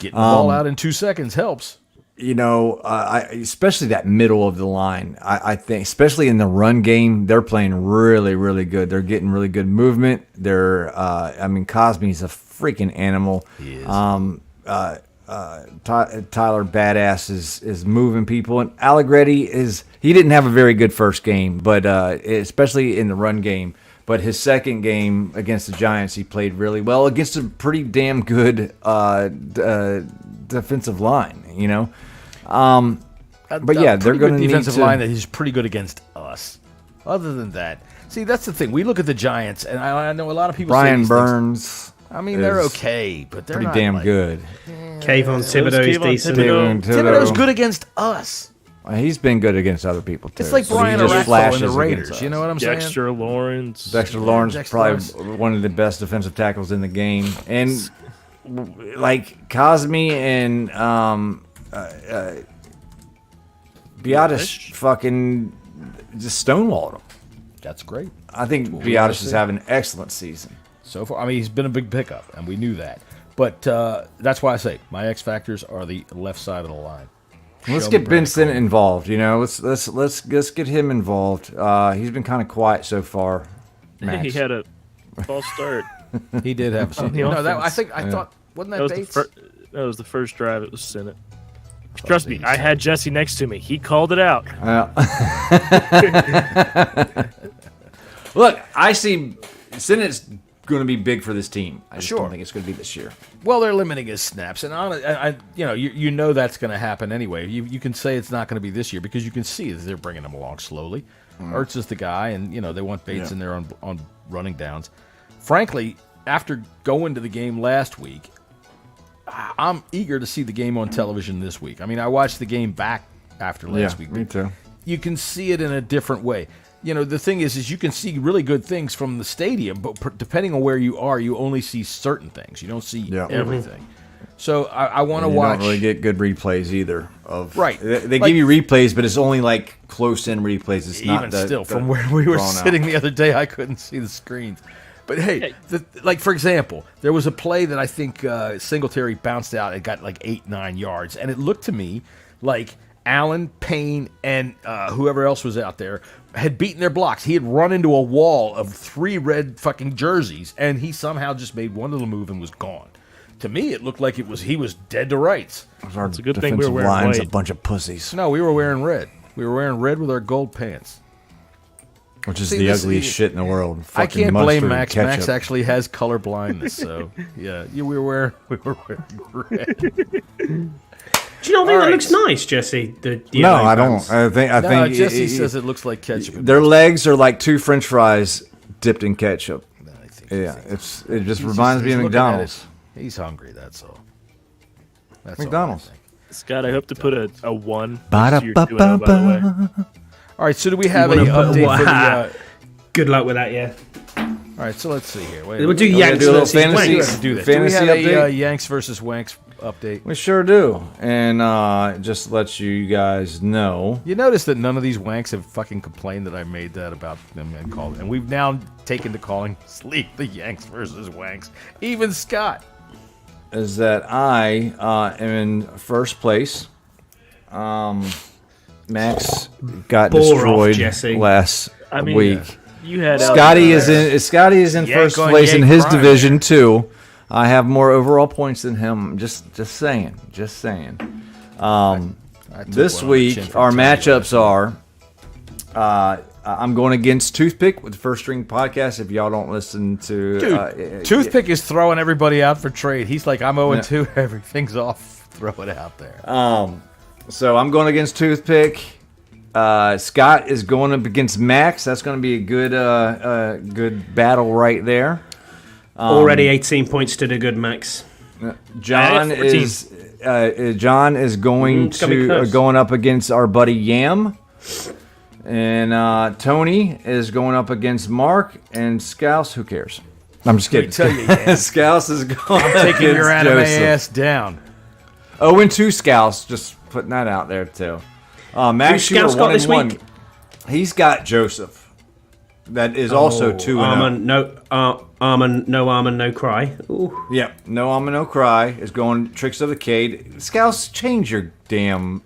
Getting the ball out in 2 seconds helps. You know, especially that middle of the line. I think, especially in the run game, they're playing really, really good. They're getting really good movement. Cosme's a freaking animal. He is. Tyler Badass is moving people, and Allegretti he didn't have a very good first game, but especially in the run game. But his second game against the Giants, he played really well against a pretty damn good defensive line. You know, but yeah, they're going to need defensive to, line that is pretty good against us. Other than that, see, that's the thing. We look at the Giants, and I know a lot of people. say Brian these things. Burns. I mean, they're okay, but they're pretty not damn like, good. Kayvon Thibodeau's Kayvon decent. Thibodeau's good against us. He's been good against other people too. It's like So he Brian just Orakpo flashes and the against Raiders. us. You know what I'm saying? Dexter Lawrence. Dexter Lawrence is Dexter probably Lawrence. one of the best defensive tackles in the game, and like Cosme and Biotis fucking just stonewalled him. That's great. I think what we gotta Biotis is see. having an excellent season. So far, I mean, he's been a big pickup, and we knew that. But that's why I say my X factors are the left side of the line. Let's Show get me Brandon Benson Coleman. involved. You know, let's get him involved. He's been kind of quiet so far. Max. He had a false start. He did have some. the No, that offense. I thought wasn't That that was Bates? that was the first drive. It was Senate. Trust me, I had Jesse next to me. He called it out. Look, I see Senate's going to be big for this team. I just Sure. don't think it's going to be this year. Well, they're limiting his snaps, and you know that's going to happen anyway. You can say it's not going to be this year because you can see that they're bringing him along slowly. Ertz is the guy, and they want Bates in there on running downs. Frankly, after going to the game last week, I'm eager to see the game on television this week. I mean, I watched the game back after last week. Me too. You can see it in a different way. The thing is you can see really good things from the stadium, but depending on where you are, you only see certain things. You don't see everything. So I want to watch. You don't really get good replays either. Right. They Like- give you replays, but it's only like close-in replays. It's not Even still, from where we were sitting the other day, I couldn't see the screens. But hey, like for example, there was a play that I think Singletary bounced out. It got like 8-9 yards, and it looked to me like Allen, Payne, and whoever else was out there had beaten their blocks. He had run into a wall of 3 red fucking jerseys, and he somehow just made one little move and was gone. To me, it looked like he was dead to rights. It's a good thing we were wearing line's a white. bunch of pussies, No, we were wearing red. We were wearing red with our gold pants. which is See, the this- ugliest shit in the world. I Fucking can't mustard blame and Max. ketchup. Max actually has color blindness, so yeah. We were wearing red. Do you not think All that right. looks nice, Jesse? The No, yellow I pants? don't. I No, think Jesse says it looks like ketchup. their legs are like 2 French fries dipped in ketchup. I think Yeah, it just he's reminds me he's of looking at McDonald's. it. He's hungry. That's all. That's McDonald's. All I think. Scott, I hope to put a 1 next to your 2-0, by the way. All right. So do we have You any wanna put- update for the? Good luck with that, yeah. All right. So let's see here. Wait, We'll do we Yanks do a little versus fantasy? We Wanks. have to do this. Fantasy do we have a update? Yanks versus Wanks update? We sure do, and just let you guys know. You notice that none of these wanks have fucking complained that I made that about them and called, and we've now taken to calling Sleep the Yanks versus Wanks. Even Scott. Is that I am in first place. Max got Bore off, destroyed Jesse. last I mean, week. You had Scotty is in Yank first on place in yank his crime. division too. I have more overall points than him. Just saying. I took This one on the chin week from our Tony matchups are. I'm going against Toothpick with the First String Podcast. If y'all don't listen to, Dude, Toothpick is throwing everybody out for trade. He's like, I'm 0-2. Everything's off. Throw it out there. So I'm going against Toothpick. Scott is going up against Max. That's going to be a good battle right there. Already 18 points to the good, Max. John I had 14. is going It's gonna be to close. going up against our buddy Yam, and Tony is going up against Mark and Scouse. Who cares? I'm just kidding. tell you, Yam. Scouse is going Taking your against anime Joseph. ass down. 0-2 Scouse. Just putting that out there too. Max, Who's you are Scouse got this 1-1. week? He's got Joseph. That is also 2-0. Armand, no Armand, no cry. Ooh. Yep. No Alma, no cry is going Tricks of the Cade. Scouse, change your damn.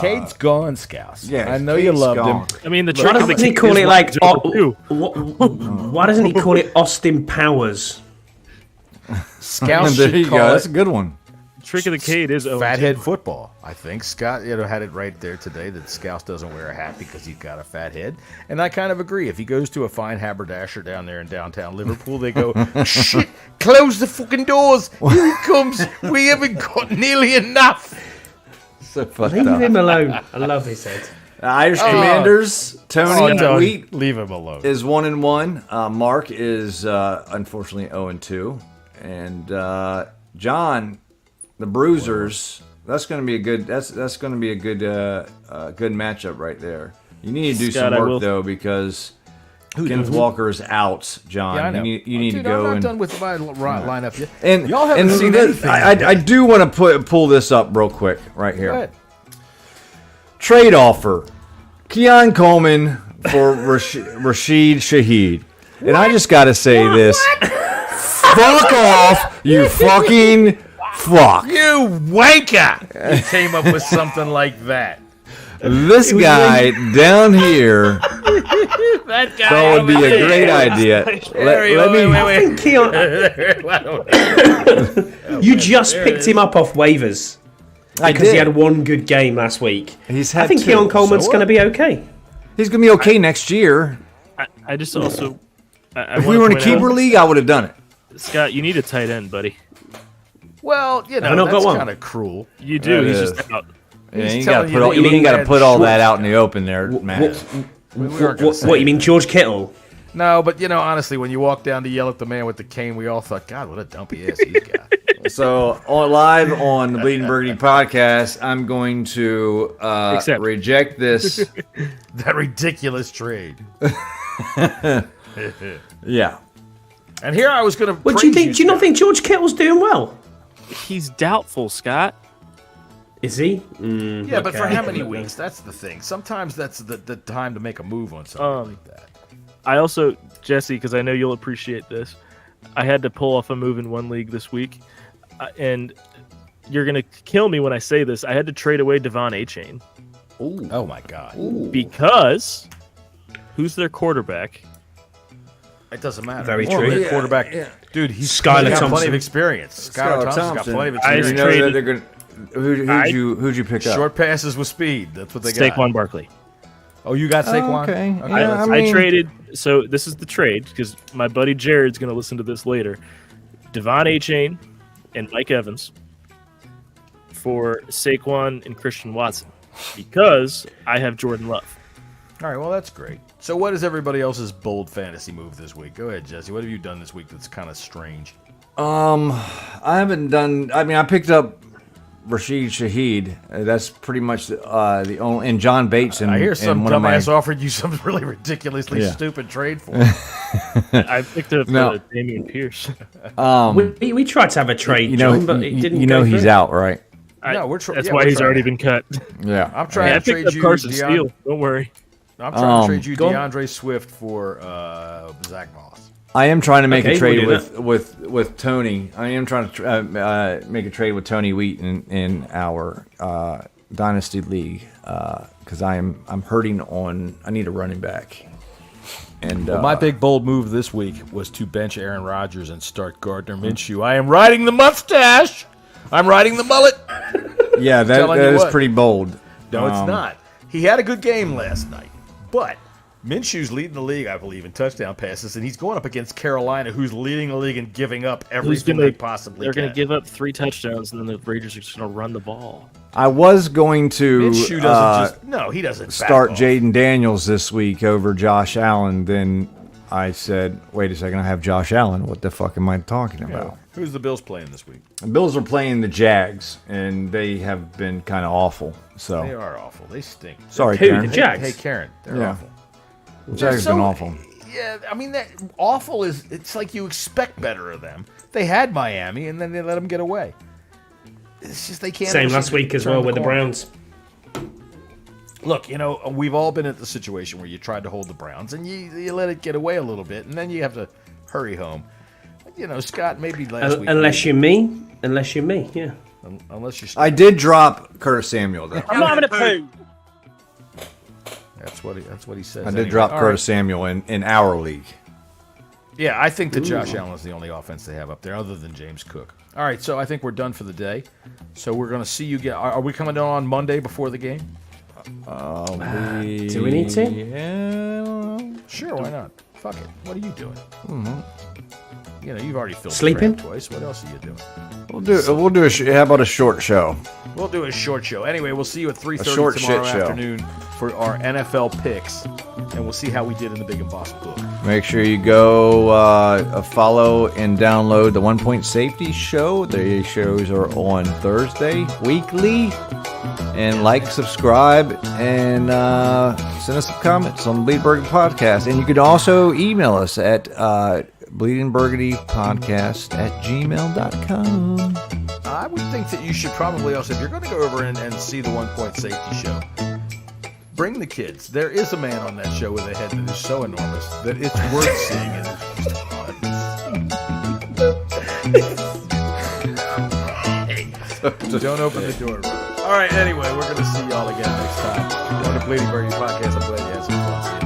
Cade's gone, Scouse. Yeah, I know you Cade's loved gone. him. I mean, the Why trick of the doesn't he Cade call is it what like? Joker do. Why doesn't he call it Austin Powers? Scouse There should you go. call That's a it good one. Trick of the Cade is 0-2. fathead football. I think Scott had it right there today that Scouse doesn't wear a hat because he's got a fat head. And I kind of agree. If he goes to a fine haberdasher down there in downtown Liverpool, they go, shit, close the fucking doors. Here he comes. We haven't got nearly enough. So fucked Leave up. him alone. I love his head. Irish Commanders, Tony Wheat Leave him alone. is 1-1. Mark is unfortunately 0-2. And John, the Bruisers, that's going to be a good. That's going to be a good good matchup right there. You need to do Scott, some I work will- though because Kenneth Walker is out. John, Yeah, I know. you need Dude, to go I'm not and. done with my lineup yet. And y'all haven't and seen this- anything. I do want to pull this up real quick right here. Go ahead. Trade offer: Keon Coleman for Rashid Shaheed. And I just got to say this: fuck off, you fucking fuck! You wanker! You came up with something like that. This guy down here That guy. thought would be a great idea. Let me. Keon, you just picked him up off waivers I because he did. had one good game last week. He's I had think two. Keon Coleman's So going to what? be okay. He's gonna be okay next year. I just also. I If we were in a keeper league, I would have done it. Scott, you need a tight end, buddy. Well, you know, I've not got that's one. kind of cruel. You do. That He's is. just out. Yeah, He's you telling gotta you put all, that you you ain't gotta had put all that shorts. out in the open there, Matt. We weren't gonna say What you that. mean, George Kittle? No, but you know, honestly, when you walk down to yell at the man with the cane, we all thought, God, what a dumpy ass he's got. So live on the Bleeding Burgundy podcast, I'm going to Accept. reject this. That ridiculous trade. Yeah. And here I was going to. What do you think? Do you not think George Kittle's doing well? He's doubtful, Scott. Is he? Yeah, but for okay. how many weeks? That's the thing. Sometimes that's the time to make a move on something like that. I also, Jesse, because I know you'll appreciate this, I had to pull off a move in one league this week, and you're gonna kill me when I say this. I had to trade away Devon Achane Oh my God. because who's their quarterback? It doesn't matter. Very He's true. their Yeah, quarterback. yeah. Dude, he's Skylar got plenty Thompson. of experience. Skylar Thompson's got plenty of I You experience. know that traded- they're gonna. Who'd you pick up? Short passes with speed. That's what they got. Saquon Barkley. Oh, you got Saquon? Oh, okay. Okay, Yeah, let's- I mean- I traded. So this is the trade because my buddy Jared's gonna listen to this later. Devon Achane and Mike Evans for Saquon and Christian Watson because I have Jordan Love. All right, well, that's great. So what is everybody else's bold fantasy move this week? Go ahead, Jesse. What have you done this week that's kind of strange? I haven't done. I mean, I picked up Rashid Shaheed. That's pretty much the only. And John Bates. And I hear some one of my- dumbass offered you some really ridiculously stupid trade for. I picked up Damian Pierce. We tried to have a trade, You know, John, but it didn't. you know go he's through. out, right? That's why he's already been cut. Yeah. I'm trying I to trade picked up you Carson Steele. Don't worry. I'm trying to trade you go on. DeAndre Swift for Zach Moss. I am trying to make a Okay, trade we'll do with Tony. I am trying to make a trade with Tony Wheaton in our Dynasty League because I'm hurting on. I need a running back. And My big bold move this week was to bench Aaron Rodgers and start Gardner Minshew. I am riding the mustache. I'm riding the mullet. yeah, that telling you is what. pretty bold. No, it's not. He had a good game last night, but Minshew's leading the league, I believe, in touchdown passes, and he's going up against Carolina, who's leading the league and giving up everything they possibly They're can. going to give up 3 touchdowns, and then the Raiders are just going to run the ball. I was going to Minshew doesn't he doesn't start back off. Jaden Daniels this week over Josh Allen. Then I said, wait a second, I have Josh Allen. What the fuck am I talking about? Who's the Bills playing this week? The Bills are playing the Jags, and they have been kind of awful. So They are awful. They stink. sorry, Who, Karen. the Jags? Hey, Karen, they're Yeah. awful. The Jags have been awful. Yeah, I mean, that awful is, it's like you expect better of them. They had Miami, and then they let them get away. It's just they can't. Same ever last seem to week as turn well with the corner. Browns. Look, we've all been at the situation where you tried to hold the Browns, and you let it get away a little bit, and then you have to hurry home. Scott, maybe last week. Unless you're me, yeah. Unless you're. I did drop Curtis Samuel, though. I'm not having a poo. That's what he says. I did anyway. drop All Curtis Samuel in our league. Yeah, I think that Josh Allen is the only offense they have up there, other than James Cook. All right, so I think we're done for the day. So we're going to see you. Are we coming down on Monday before the game? Do we need to? Yeah. Sure, why not? Fuck it. What are you doing? You've already filled Sleeping? the crab twice. What else are you doing? We'll do how about a short show? We'll do a short show. Anyway, we'll see you at 3:30 short tomorrow shit show. afternoon for our NFL picks, and we'll see how we did in the Big and Boss book. Make sure you go follow and download the 1 Point Safety Show. The shows are on Thursday weekly. And subscribe, and send us some comments on the Bleeding Burgundy Podcast. And you can also email us at bleedingburgundypodcast@gmail.com. I would think that you should probably also, if you're going to go over and see the 1 Point Safety Show, bring the kids. There is a man on that show with a head that is so enormous that it's worth seeing. And it's just don't open the door. All right, anyway, we're going to see y'all again next time on the Bleeding Burgundy Podcast. I'm glad you had some fun. See you.